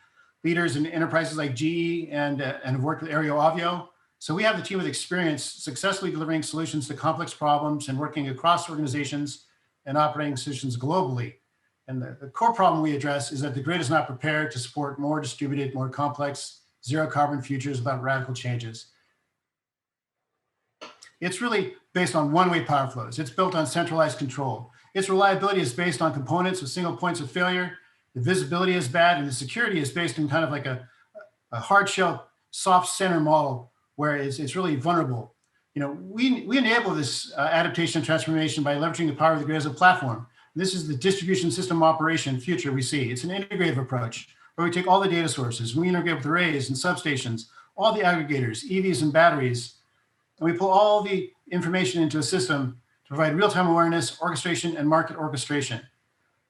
L: leaders in enterprises like GE, and have worked with Aereo Avio. So we have the team with experience successfully delivering solutions to complex problems and working across organizations and operating solutions globally. And the core problem we address is that the grid is not prepared to support more distributed, more complex, zero carbon futures without radical changes. It's really based on one-way power flows. It's built on centralized control. Its reliability is based on components with single points of failure. The visibility is bad, and the security is based on kind of like a hard shell, soft center model where it's really vulnerable. We enable this adaptation and transformation by leveraging the power of the grid as a platform. This is the distribution system operation future we see. It's an integrative approach where we take all the data sources, we integrate with arrays and substations, all the aggregators, EVs and batteries, and we pull all the information into a system to provide real-time awareness, orchestration, and market orchestration.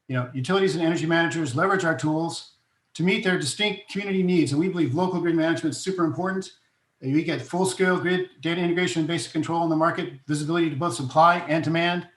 L: Utilities and energy managers leverage our tools to meet their distinct community needs, and we believe local grid management is super important. We get full-scale grid data integration and basic control in the market, visibility to both supply and demand.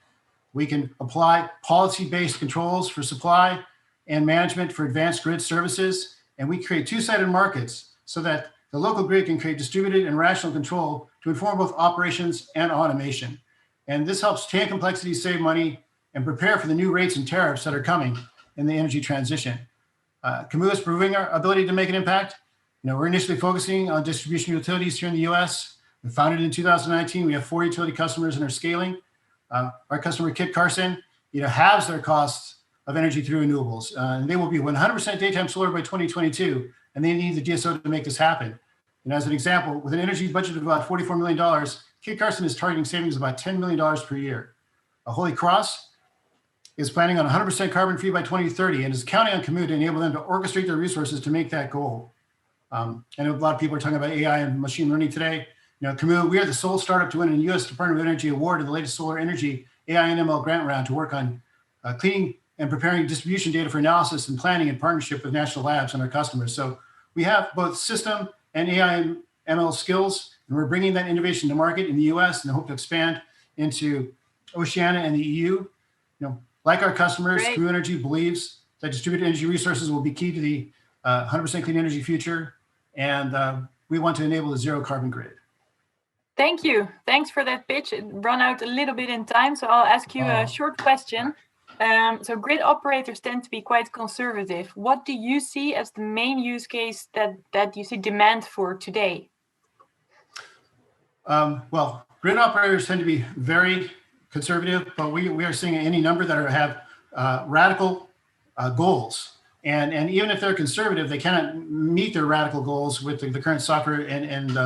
L: We can apply policy-based controls for supply and management for advanced grid services, and we create two-sided markets so that the local grid can create distributed and rational control to inform both operations and automation. And this helps tame complexity, save money, and prepare for the new rates and tariffs that are coming in the energy transition. Camus is proving our ability to make an impact. We're initially focusing on distribution utilities here in the US. We founded in 2019. We have 4 utility customers and are scaling. Our customer, Kit Carson, halves their costs of energy through renewables. And they will be 100% daytime solar by 2022. And they need the DSO to make this happen. And as an example, with an energy budget of about $44 million, Kit Carson is targeting savings of about $10 million per year. Holy Cross is planning on 100% carbon-free by 2030 and is counting on Camus to enable them to orchestrate their resources to make that goal. I know a lot of people are talking about AI and machine learning today. Camus, we are the sole startup to win a U.S. Department of Energy award in the latest solar energy AI and ML grant round to work on cleaning and preparing distribution data for analysis and planning in partnership with national labs and our customers. So we have both system and AI and ML skills, and we're bringing that innovation to market in the U.S. and hope to expand into Oceania and the EU. Like our customers, Camus Energy believes that distributed energy resources will be key to the 100% clean energy future, and we want to enable a zero carbon grid.
A: Thank you. Thanks for that pitch. It ran out a little bit in time, so I'll ask you a short question. So grid operators tend to be quite conservative. What do you see as the main use case that you see demand for today?
L: Well, grid operators tend to be very conservative, but we are seeing any number that have radical goals. And even if they're conservative, they cannot meet their radical goals with the current software and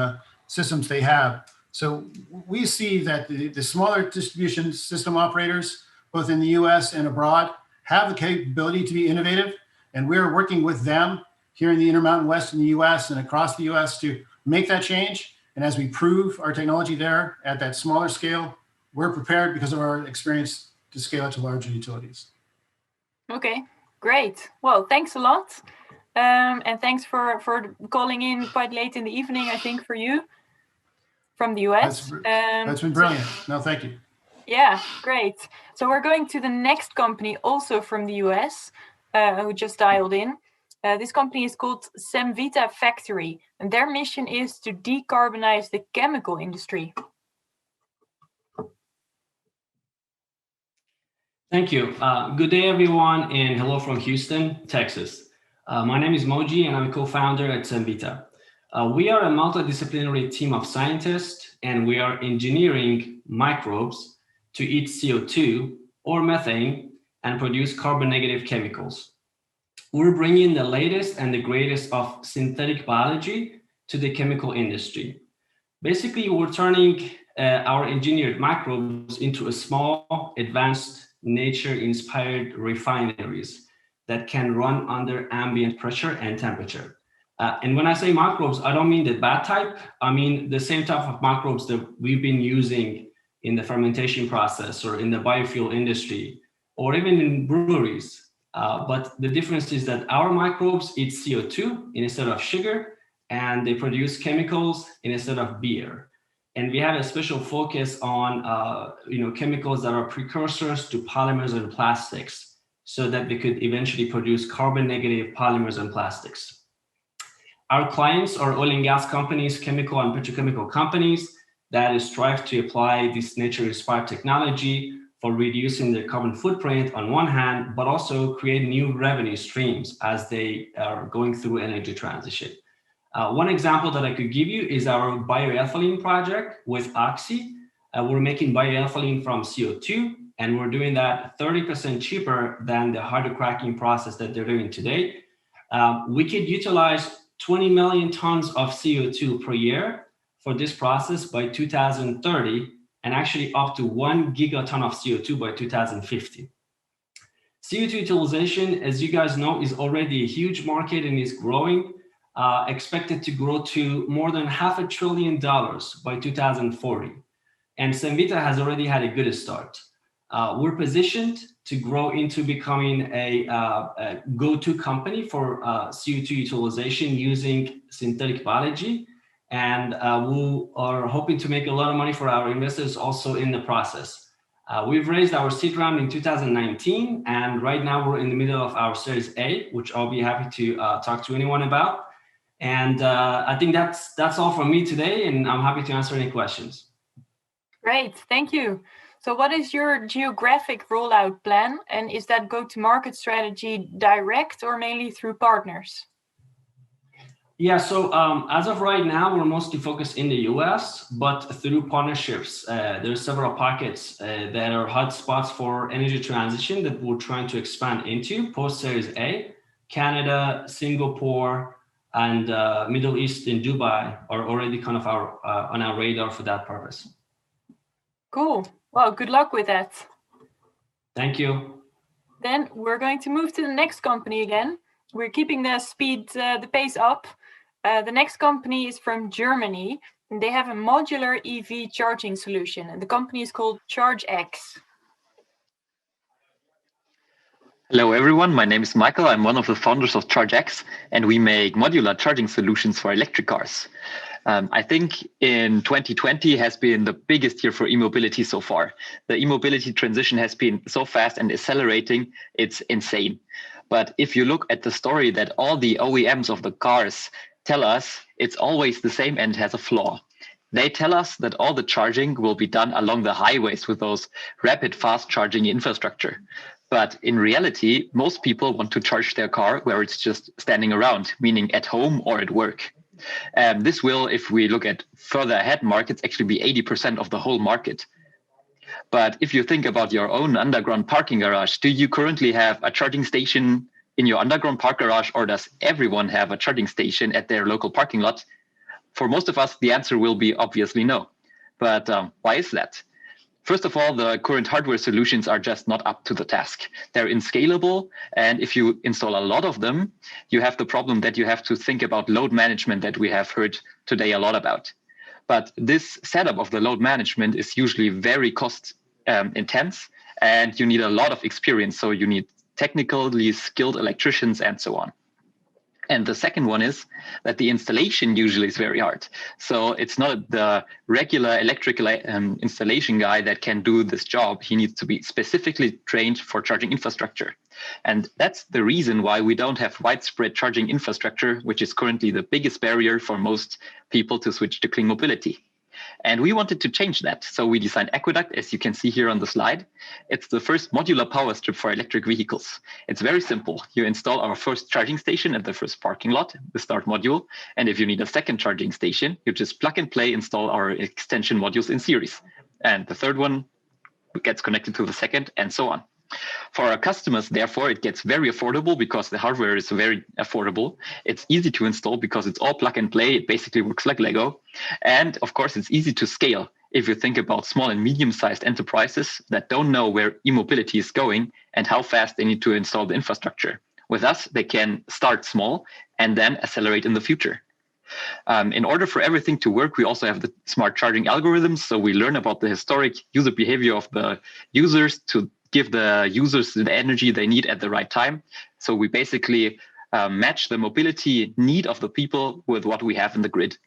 L: systems they have. So we see that the smaller distribution system operators, both in the US and abroad, have the capability to be innovative. And we're working with them here in the Intermountain West in the US and across the US to make that change. And as we prove our technology there at that smaller scale, we're prepared because of our experience to scale it to larger utilities. Okay, great. Well, thanks a lot. And thanks for calling in quite late in the evening, I think, for you from the US. That's been brilliant. No, thank you.
A: Yeah, great. So we're going to the next company also from the US who just dialed in. This company is called Cemvita Factory, and their mission is to decarbonize the chemical industry.
M: Thank you. Good day, everyone, and hello from Houston, Texas.
D: My name is Moji, and I'm a co-founder at Cemvita. We are a multidisciplinary team of scientists, and we are engineering microbes to eat CO2 or methane and produce carbon-negative chemicals. We're bringing the latest and the greatest of synthetic biology to the chemical industry. Basically, we're turning our engineered microbes into a small, advanced, nature-inspired refineries that can run under ambient pressure and temperature. And when I say microbes, I don't mean the bad type. I mean the same type of microbes that we've been using in the fermentation process or in the biofuel industry, or even in breweries. But the difference is that our microbes eat CO2 instead of sugar, and they produce chemicals instead of beer. And we have a special focus on chemicals that are precursors to polymers and plastics, so that they could eventually produce carbon-negative polymers and plastics. Our clients are oil and gas companies, chemical and petrochemical companies that strive to apply this nature-inspired technology for reducing their carbon footprint on one hand, but also create new revenue streams as they are going through energy transition. One example that I could give you is our bioethylene project with Oxy. We're making bioethylene from CO2, and we're doing that 30% cheaper than the hydrocracking process that they're doing today. We could utilize 20 million tons of CO2 per year for this process by 2030, and actually up to 1 gigaton of CO2 by 2050. CO2 utilization, as you guys know, is already a huge market and is growing, expected to grow to more than $500 billion by 2040. And Cemvita has already had a good start. We're positioned to grow into becoming a go-to company for CO2 utilization using synthetic biology. And we are hoping to make a lot of money for our investors also in the process. We've raised our seed round in 2019, and right now we're in the middle of our Series A, which I'll be happy to talk to anyone about. And I think that's all from me today, and I'm happy to answer any questions.
A: Great, thank you. So what is your geographic rollout plan? And is that go-to-market strategy direct or mainly through partners?
D: Yeah, so as of right now, we're mostly focused in the US, but through partnerships, there's several pockets that are hot spots for energy transition that we're trying to expand into post-Series A. Canada, Singapore, and Middle East in Dubai are already kind of on our radar for that purpose.
A: Cool. Well, good luck with that.
D: Thank you.
A: Then we're going to move to the next company again. We're keeping the pace up. The next company is from Germany, and they have a modular EV charging solution, and the company is called ChargeX.
M: Hello everyone, my name is Michael. I'm one of the founders of ChargeX, and we make modular charging solutions for electric cars. I think in 2020 has been the biggest year for e-mobility so far. The e-mobility transition has been so fast and accelerating, it's insane. But if you look at the story that all the OEMs of the cars tell us, it's always the same and has a flaw. They tell us that all the charging will be done along the highways with those rapid fast charging infrastructure. But in reality, most people want to charge their car where it's just standing around, meaning at home or at work. This will, if we look at further ahead markets, actually be 80% of the whole market. But if you think about your own underground parking garage, do you currently have a charging station in your underground park garage, or does everyone have a charging station at their local parking lot? For most of us, the answer will be obviously no. But why is that? First of all, the current hardware solutions are just not up to the task. They're unscalable, and if you install a lot of them, you have the problem that you have to think about load management that we have heard today a lot about. But this setup of the load management is usually very cost intense, and you need a lot of experience. So you need technically skilled electricians and so on. And the second one is that the installation usually is very hard. So it's not the regular electrical installation guy that can do this job. He needs to be specifically trained for charging infrastructure. And that's the reason why we don't have widespread charging infrastructure, which is currently the biggest barrier for most people to switch to clean mobility. And we wanted to change that. So we designed Aqueduct, as you can see here on the slide. It's the first modular power strip for electric vehicles. It's very simple. You install our first charging station at the first parking lot, the start module. And if you need a second charging station, you just plug and play, install our extension modules in series. And the third one gets connected to the second, and so on. For our customers, therefore, it gets very affordable because the hardware is very affordable. It's easy to install because it's all plug and play. It basically works like Lego. And of course, it's easy to scale. If you think about small and medium-sized enterprises that don't know where e-mobility is going and how fast they need to install the infrastructure. With us, they can start small and then accelerate in the future. In order for everything to work, we also have the smart charging algorithms. So we learn about the historic user behavior of the users to give the users the energy they need at the right time. So we basically match the mobility need of the people with what we have in the grid.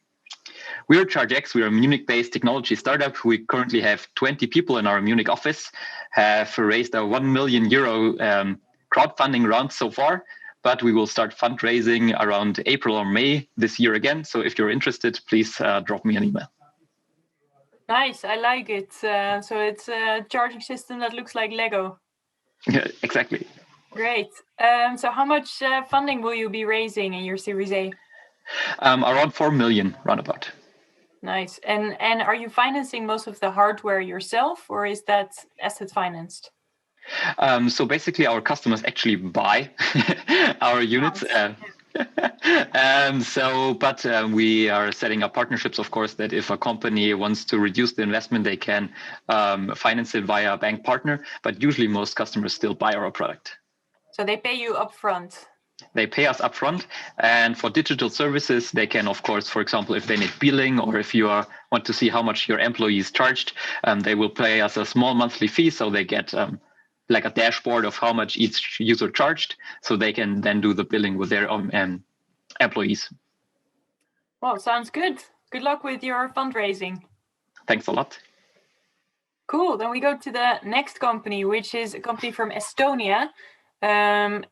M: We're ChargeX. We're a Munich-based technology startup. We currently have 20 people in our Munich office, have raised a €1 million crowdfunding round so far, but we will start fundraising around April or May this year again. So if you're interested, please drop me an email.
A: Nice, I like it. So it's a charging system that looks like Lego.
M: Yeah, exactly.
A: Great. So how much funding will you be raising in your Series A?
M: Around 4 million, roundabout.
A: Nice. And are you financing most of the hardware yourself, or is that asset financed?
M: So basically, our customers actually buy our units. We are setting up partnerships, of course, that if a company wants to reduce the investment, they can finance it via a bank partner. But usually most customers still buy our product.
A: So they pay you upfront?
M: They pay us upfront. And for digital services, they can, of course, for example, if they need billing or if you want to see how much your employees charged, they will pay us a small monthly fee. So they get like a dashboard of how much each user charged, so they can then do the billing with their employees.
A: Well, sounds good. Good luck with your fundraising.
M: Thanks a lot.
A: Cool. Then we go to the next company, which is a company from Estonia. And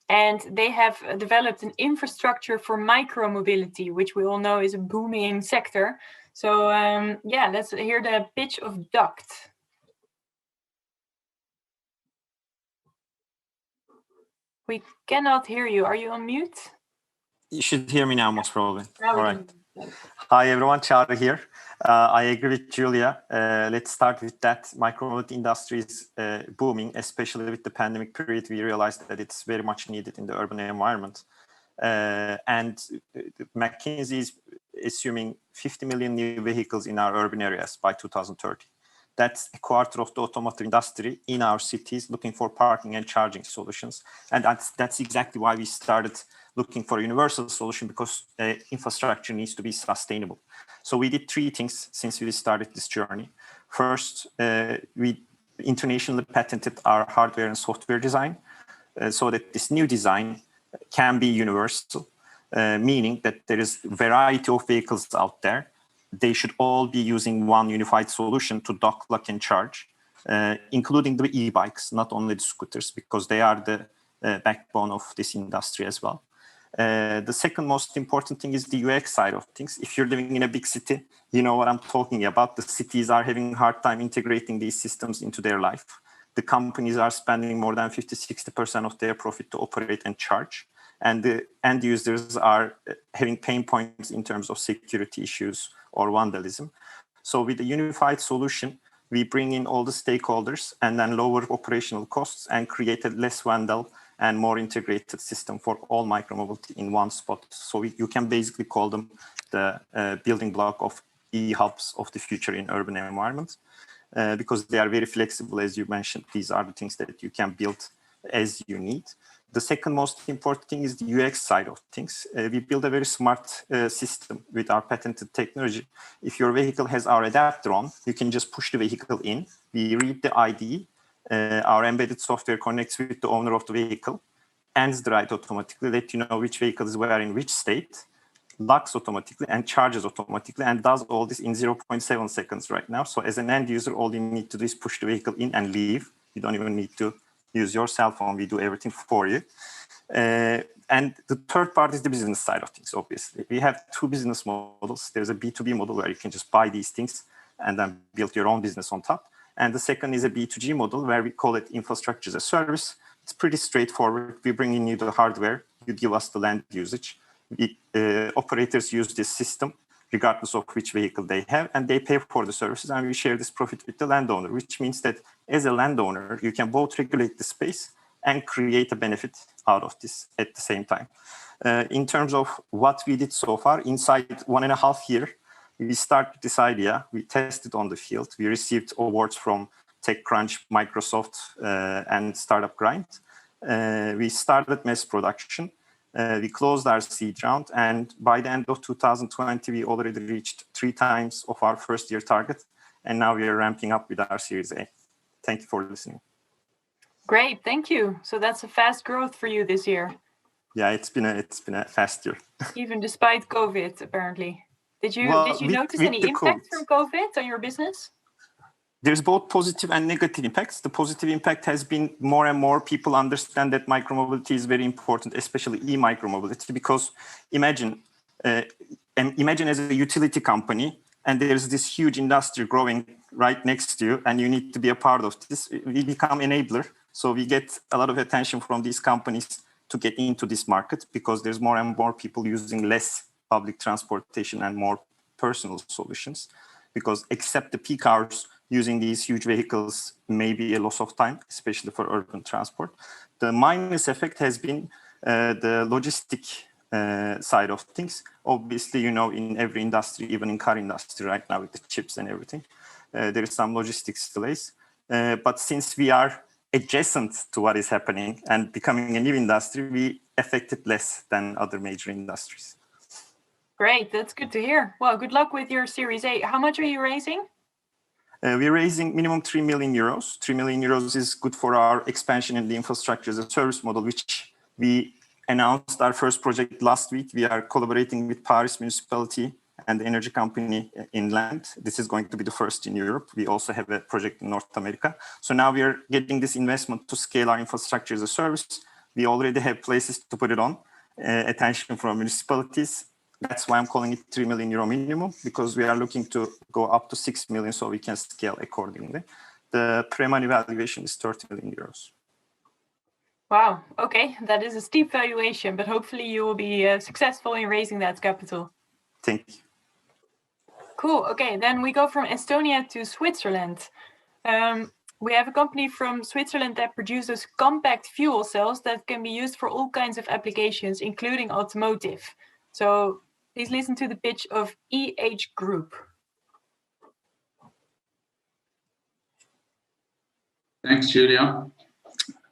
A: they have developed an infrastructure for micromobility, which we all know is a booming sector. So let's hear the pitch of DUCKT. We cannot hear you. Are you on mute?
N: You should hear me now, most probably.
A: All
N: right. Hi, everyone. Çağrı here. I agree with Julia. Let's start with that. Micromobility industry is booming, especially with the pandemic period. We realized that it's very much needed in the urban environment. And McKinsey is assuming 50 million new vehicles in our urban areas by 2030. That's a quarter of the automotive industry in our cities looking for parking and charging solutions. And that's exactly why we started looking for a universal solution, because infrastructure needs to be sustainable. So we did three things since we started this journey. First, we internationally patented our hardware and software design so that this new design can be universal, meaning that there is a variety of vehicles out there. They should all be using one unified solution to dock, lock, and charge, including the e-bikes, not only the scooters, because they are the backbone of this industry as well. The second most important thing is the UX side of things. If you're living in a big city, you know what I'm talking about. The cities are having a hard time integrating these systems into their life. The companies are spending more than 50-60% of their profit to operate and charge. And the end users are having pain points in terms of security issues or vandalism. So with the unified solution, we bring in all the stakeholders and then lower operational costs and create a less vandal and more integrated system for all micromobility in one spot. So you can basically call them the building block of e-hubs of the future in urban environments, because they are very flexible, as you mentioned. These are the things that you can build as you need. The second most important thing is the UX side of things. We build a very smart system with our patented technology. If your vehicle has our adapter on, you can just push the vehicle in. We read the ID. Our embedded software connects with the owner of the vehicle, ends the ride automatically, let you know which vehicle is where in which state, locks automatically and charges automatically, and does all this in 0.7 seconds right now. So as an end user, all you need to do is push the vehicle in and leave. You don't even need to use your cell phone. We do everything for you. And the third part is the business side of things, obviously. We have two business models. There's a B2B model where you can just buy these things. and then build your own business on top. And the second is a B2G model where we call it infrastructure as a service. It's pretty straightforward. We bring in you the hardware, you give us the land usage. Operators use this system regardless of which vehicle they have, and they pay for the services, and we share this profit with the landowner, which means that as a landowner, you can both regulate the space and create a benefit out of this at the same time. In terms of what we did so far, inside 1.5 years, we started this idea, we tested on the field, we received awards from TechCrunch, Microsoft, and Startup Grind. We started mass production. We closed our seed round, and by the end of 2020, we already reached 3 times of our first year target, and now we are ramping up with our Series A. Thank you for listening.
A: Great, thank you. So that's a fast growth for you this year.
N: Yeah, it's been a fast year.
A: Even despite COVID, apparently. Did you notice any impact from COVID on your business?
N: There's both positive and negative impacts. The positive impact has been more and more people understand that micromobility is very important, especially e-micromobility, because imagine as a utility company, and there's this huge industry growing right next to you, and you need to be a part of this. We become enabler. So we get a lot of attention from these companies to get into this market because there's more and more people using less public transportation and more personal solutions, because except the peak hours, using these huge vehicles may be a loss of time, especially for urban transport. The minus effect has been the logistic side of things. Obviously, you know, in every industry, even in car industry right now with the chips and everything, there is some logistics delays. But since we are adjacent to what is happening and becoming a new industry, we affected less than other major industries.
A: Great, that's good to hear. Well, good luck with your Series A. How much are you raising?
N: We're raising minimum 3 million euros. 3 million euros is good for our expansion in the infrastructure as a service model, which we announced our first project last week. We are collaborating with Paris municipality and the energy company in land. This is going to be the first in Europe. We also have a project in North America. So now we are getting this investment to scale our infrastructure as a service. We already have places to put it on, attention from municipalities. That's why I'm calling it 3 million euro minimum, because we are looking to go up to 6 million so we can scale accordingly. The pre-money valuation is 30 million euros.
A: Wow, okay, that is a steep valuation, but hopefully you will be successful in raising that capital.
N: Thank you.
A: Cool, okay, then we go from Estonia to Switzerland. We have a company from Switzerland that produces compact fuel cells that can be used for all kinds of applications, including automotive. So please listen to the pitch of EH Group.
O: Thanks, Julia.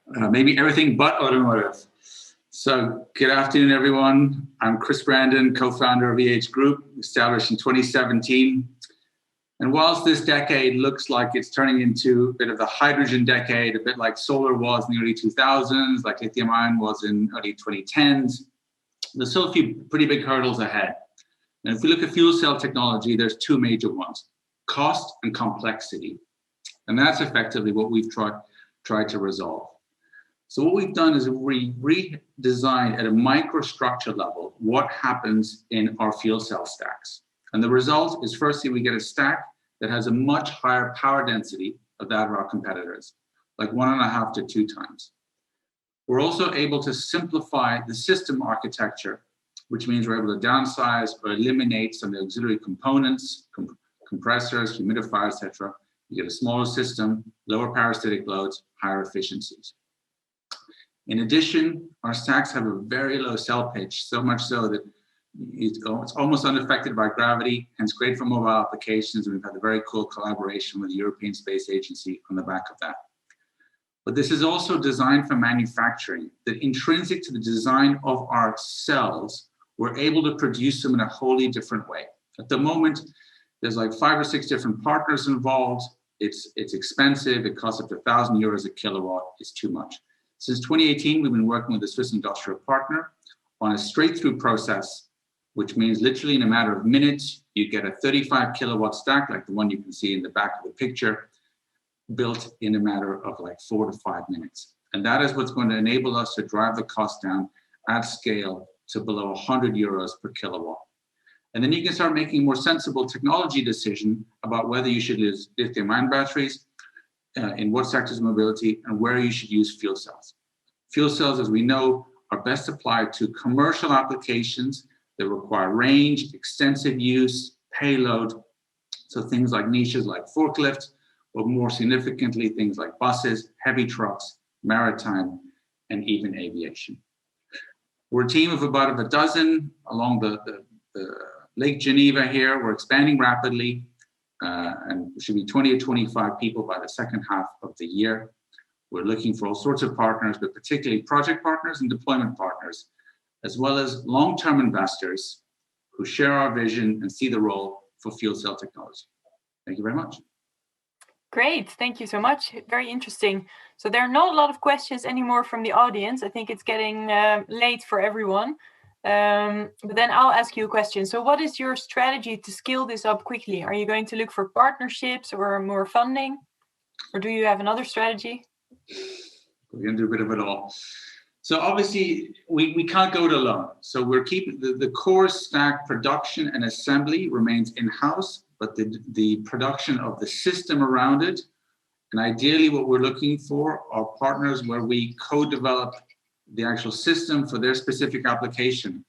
O: Maybe everything but automotive. So good afternoon, everyone. I'm Chris Brandon, co-founder of EH Group, established in 2017. And whilst this decade looks like it's turning into a bit of the hydrogen decade, a bit like solar was in the early 2000s, like lithium-ion was in early 2010s, there's still a few pretty big hurdles ahead. And if we look at fuel cell technology, there's 2 major ones: cost and complexity. And that's effectively what we've tried to resolve. So what we've done is we redesigned at a microstructure level what happens in our fuel cell stacks. And the result is, firstly, we get a stack that has a much higher power density of that of our competitors, like 1.5 to 2 times. We're also able to simplify the system architecture, which means we're able to downsize or eliminate some of the auxiliary components, compressors, humidifiers, etc. You get a smaller system, lower parasitic loads, higher efficiencies. In addition, our stacks have a very low cell pitch, so much so that it's almost unaffected by gravity, hence great for mobile applications. We've had a very cool collaboration with the European Space Agency on the back of that. But this is also designed for manufacturing, that intrinsic to the design of our cells, we're able to produce them in a wholly different way. At the moment, there's like 5 or 6 different partners involved. It's expensive. It costs up to 1,000 euros a kilowatt. It's too much. Since 2018, we've been working with a Swiss industrial partner on a straight-through process, which means literally in a matter of minutes, you get a 35 kilowatt stack, like the one you can see in the back of the picture, built in a matter of like 4 to 5 minutes. And that is what's going to enable us to drive the cost down at scale to below 100 euros per kilowatt. And then you can start making more sensible technology decision about whether you should use lithium-ion batteries, in what sectors of mobility, and where you should use fuel cells. Fuel cells, as we know, are best applied to commercial applications that require range, extensive use, payload. So things like niches like forklifts, but more significantly, things like buses, heavy trucks, maritime, and even aviation. We're a team of about a dozen along the Lake Geneva here. We're expanding rapidly, and there should be 20 to 25 people by the second half of the year. We're looking for all sorts of partners, but particularly project partners and deployment partners, as well as long-term investors who share our vision and see the role for fuel cell technology. Thank you very much.
A: Great, thank you so much. Very interesting. So there are not a lot of questions anymore from the audience. I think it's getting late for everyone. But then I'll ask you a question. So what is your strategy to scale this up quickly? Are you going to look for partnerships or more funding? Or do you have another strategy?
O: We're going to do a bit of it all. So obviously, we can't go it alone. So we're keeping the core stack production and assembly remains in-house, but the production of the system around it, and ideally what we're looking for are partners where we co-develop the actual system for their specific application,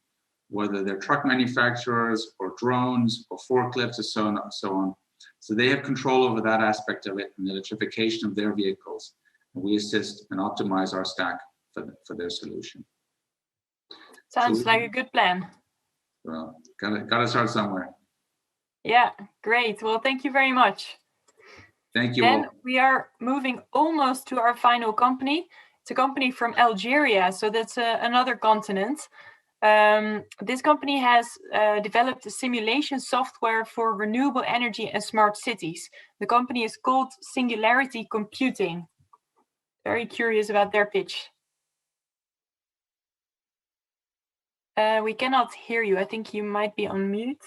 O: whether they're truck manufacturers or drones or forklifts or so on and so on. So they have control over that aspect of it and the electrification of their vehicles. And we assist and optimize our stack for their solution.
A: Sounds like a good plan.
O: Well, gotta start somewhere.
A: Yeah, great. Well, thank you very much.
O: Thank you.
A: Then
O: all.
A: we are moving almost to our final company. It's a company from Algeria, so that's another continent. This company has developed a simulation software for renewable energy and smart cities. The company is called Singularity Computing. Very curious about their pitch. We cannot hear you. I think you might be on mute.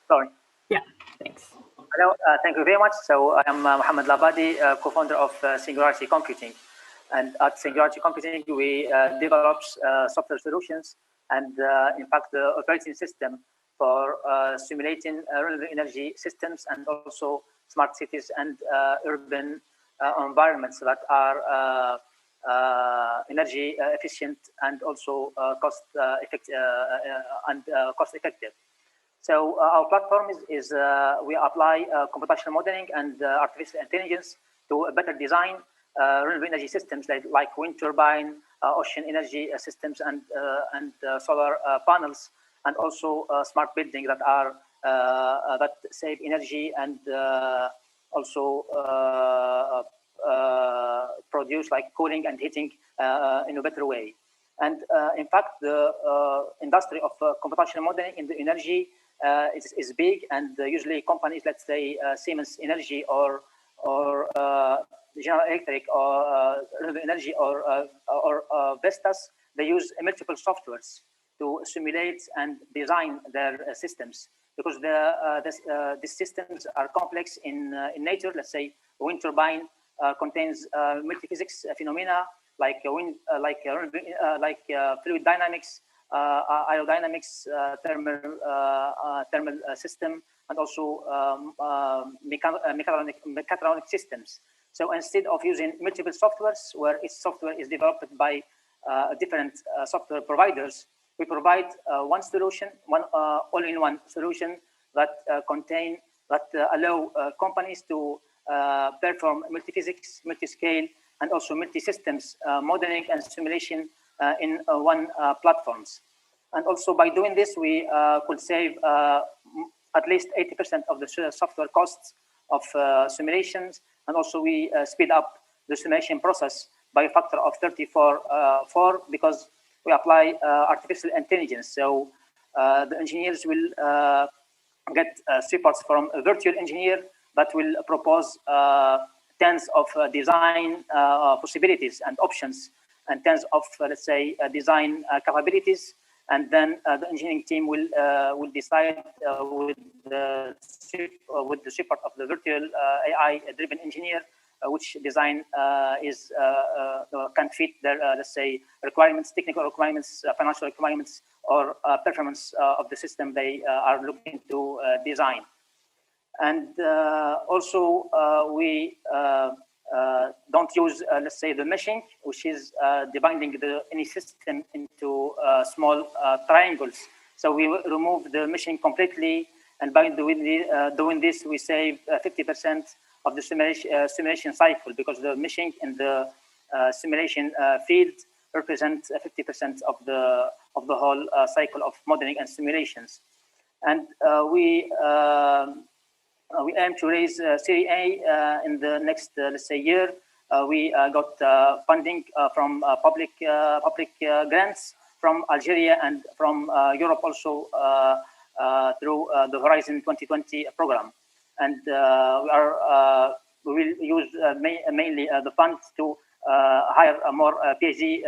P: Sorry.
A: Yeah, thanks.
P: Hello, thank you very much. So I am Mohammed Labadi, co-founder of Singularity Computing. And at Singularity Computing, we develop software solutions and in fact, the operating system for simulating renewable energy systems and also smart cities and urban environments that are energy efficient and also cost effective. So our platform is we apply computational modeling and artificial intelligence to better design renewable energy systems like wind turbine, ocean energy systems, and solar panels, and also smart buildings that are that save energy and also produce like cooling and heating in a better way. And in fact, the industry of computational modeling in the energy is big, and usually companies, let's say Siemens Energy or General Electric or Renewable Energy or Vestas, they use multiple softwares to simulate and design their systems, because these systems are complex in nature. Let's say a wind turbine contains multi-physics phenomena like fluid dynamics, aerodynamics, thermal system, and also mechatronic systems. So instead of using multiple softwares where each software is developed by different software providers, we provide one solution, one all-in-one solution that allow companies to perform multi-physics, multi-scale, and also multi-systems modeling and simulation in one platforms. And also by doing this, we could save at least 80% of the software costs of simulations, and also we speed up the simulation process by a factor of 34 because we apply artificial intelligence. So the engineers will get support from a virtual engineer that will propose tens of design possibilities and options, and tens of, let's say, design capabilities. And then the engineering team will decide with the support of the virtual AI-driven engineer which design can fit their, let's say, requirements, technical requirements, financial requirements or performance of the system they are looking to design. And also we don't use, let's say, the meshing, which is dividing any system into small triangles. So we remove the meshing completely, and by doing this, we save 50% of the simulation cycle, because the meshing in the simulation field represents 50% of the whole cycle of modeling and simulations. And we aim to raise Series A in the next, let's say, year. We got funding from public grants from Algeria and from Europe also through the Horizon 2020 program. And we will use mainly the funds to hire more PhD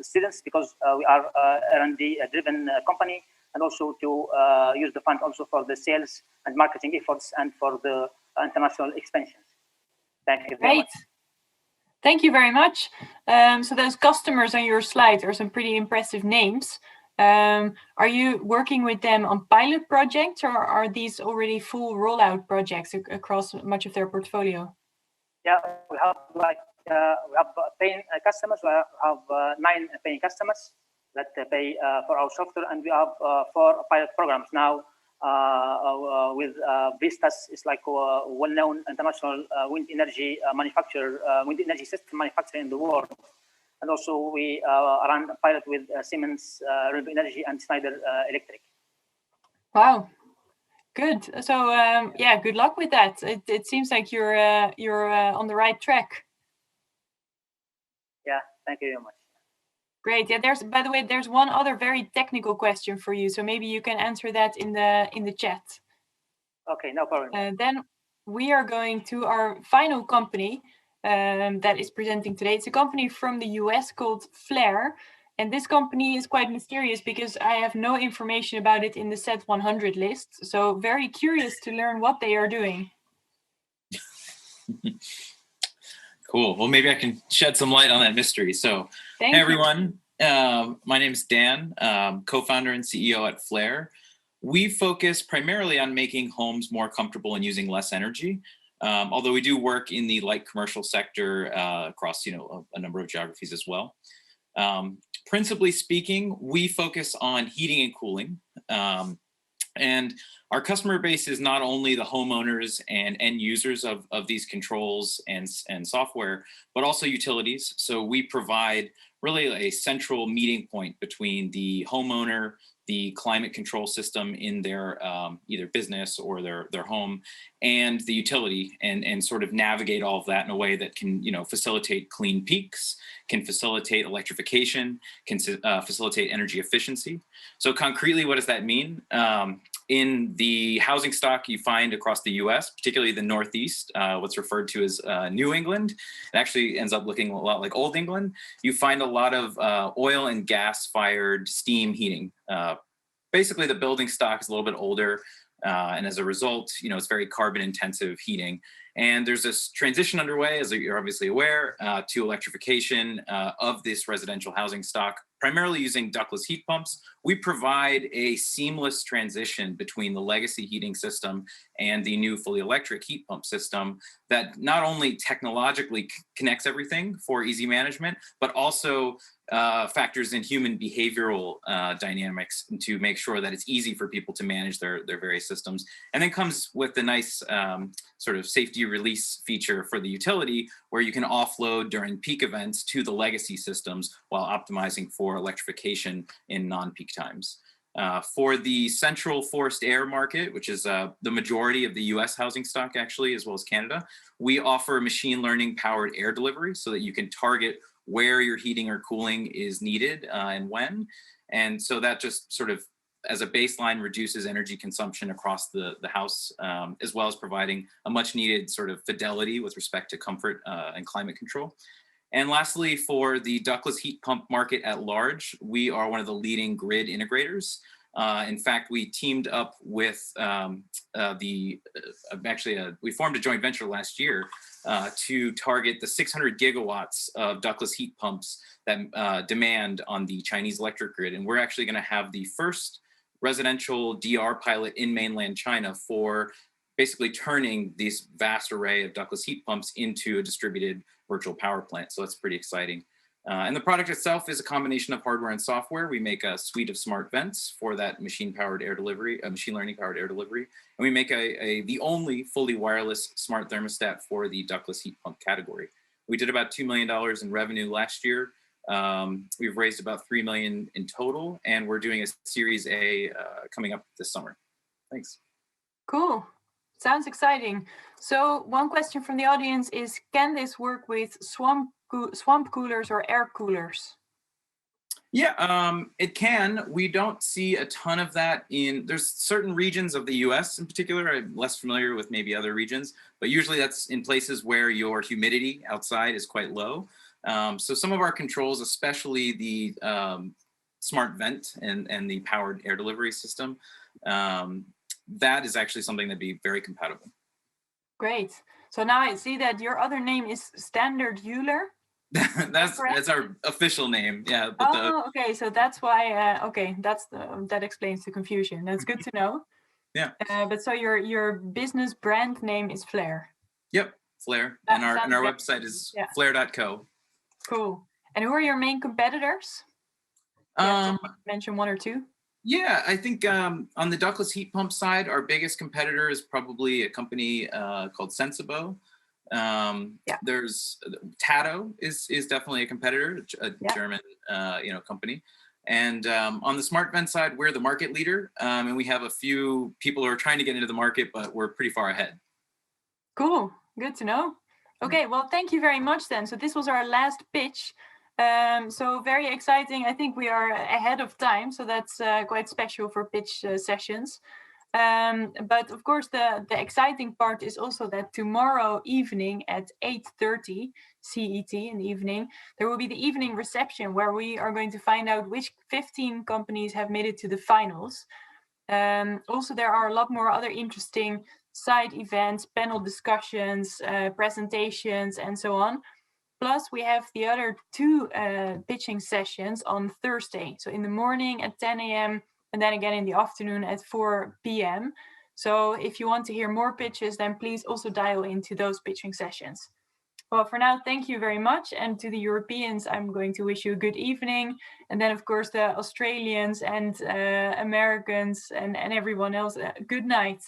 P: students, because we are R&D driven company, and also to use the fund also for the sales and marketing efforts and for the international expansion. Thank you very much.
A: Thank you very much. So those customers on your slide are some pretty impressive names. Are you working with them on pilot projects, or are these already full rollout projects across much of their portfolio?
P: Yeah, we have paying customers. We have 9 paying customers that pay for our software, and we have 4 pilot programs now with Vestas. It's like a well-known international wind energy manufacturer, wind energy system manufacturer in the world. And also we run a pilot with Siemens Renewable Energy and Schneider Electric.
A: Wow, good. So yeah, good luck with that. It seems like you're on the right track.
P: Yeah, thank you very much.
A: Great. Yeah, by the way, there's one other very technical question for you, so maybe you can answer that in the chat.
P: Okay, no problem.
A: Then we are going to our final company that is presenting today. It's a company from the US called Flair, and this company is quite mysterious because I have no information about it in the SET100 list. So very curious to learn what they are doing.
Q: Cool. Well, maybe I can shed some light on that mystery. So, hey everyone, my name is Dan, co-founder and CEO at Flair. We focus primarily on making homes more comfortable and using less energy. Although we do work in the light commercial sector across a number of geographies as well. Principally speaking, we focus on heating and cooling. And our customer base is not only the homeowners and end users of these controls and software, but also utilities. So we provide really a central meeting point between the homeowner, the climate control system in their either business or their home, and the utility, and sort of navigate all of that in a way that can facilitate clean peaks, can facilitate electrification, can facilitate energy efficiency. So concretely, what does that mean? In the housing stock you find across the US, particularly the Northeast, what's referred to as New England, it actually ends up looking a lot like Old England. You find a lot of oil and gas fired steam heating. Basically, the building stock is a little bit older, and as a result, it's very carbon intensive heating. And there's this transition underway, as you're obviously aware, to electrification of this residential housing stock, primarily using ductless heat pumps. We provide a seamless transition between the legacy heating system and the new fully electric heat pump system that not only technologically connects everything for easy management, but also factors in human behavioral dynamics to make sure that it's easy for people to manage their various systems. And then comes with the nice sort of safety release feature for the utility, where you can offload during peak events to the legacy systems while optimizing for electrification in non-peak times. For the central forced air market, which is the majority of the US housing stock actually, as well as Canada, we offer machine learning powered air delivery so that you can target where your heating or cooling is needed and when. And so that just sort of, as a baseline, reduces energy consumption across the house, as well as providing a much needed sort of fidelity with respect to comfort and climate control. And lastly, for the ductless heat pump market at large, we are one of the leading grid integrators. In fact, we teamed up with we formed a joint venture last year to target the 600 gigawatts of ductless heat pumps that demand on the Chinese electric grid. And we're actually going to have the first residential DR pilot in mainland China for basically turning this vast array of ductless heat pumps into a distributed virtual power plant. So that's pretty exciting. And the product itself is a combination of hardware and software. We make a suite of smart vents for that machine-powered air delivery, machine learning-powered air delivery. And we make the only fully wireless smart thermostat for the ductless heat pump category. We did about $2 million in revenue last year. We've raised about $3 million in total, and we're doing a Series A coming up this summer. Thanks.
A: Cool. Sounds exciting. So one question from the audience is, can this work with swamp coolers or air coolers?
Q: Yeah, it can. We don't see a ton of that there's certain regions of the US in particular. I'm less familiar with maybe other regions, but usually that's in places where your humidity outside is quite low. So some of our controls, especially the smart vent and the powered air delivery system, that is actually something that'd be very compatible.
A: Great. So now I see that your other name is Standard Euler.
Q: that's our official name. Yeah. But
A: okay. So that's why. Okay, that explains the confusion. That's good to know.
Q: Yeah.
A: But so your business brand name is Flair.
Q: Yep, Flair, and our website is Flair.co.
A: Cool. And who are your main competitors? Mention one or two.
Q: Yeah, I think on the ductless heat pump side, our biggest competitor is probably a company called Sensibo. There's Tato is definitely a competitor, a German company. And on the smart vent side, we're the market leader, and we have a few people who are trying to get into the market, but we're pretty far ahead.
A: Cool, good to know. Okay, well, thank you very much then. So this was our last pitch. So very exciting. I think we are ahead of time, so that's quite special for pitch sessions. But of course, the exciting part is also that tomorrow evening at 8:30 CET in the evening, there will be the evening reception where we are going to find out which 15 companies have made it to the finals. Also, there are a lot more other interesting side events, panel discussions, presentations, and so on. Plus, we have the other two pitching sessions on Thursday. So in the morning at 10 a.m. and then again in the afternoon at 4 p.m. So if you want to hear more pitches, then please also dial into those pitching sessions. Well, for now, thank you very much. And to the Europeans, I'm going to wish you a good evening. And then, of course, the Australians and Americans and everyone else, good night.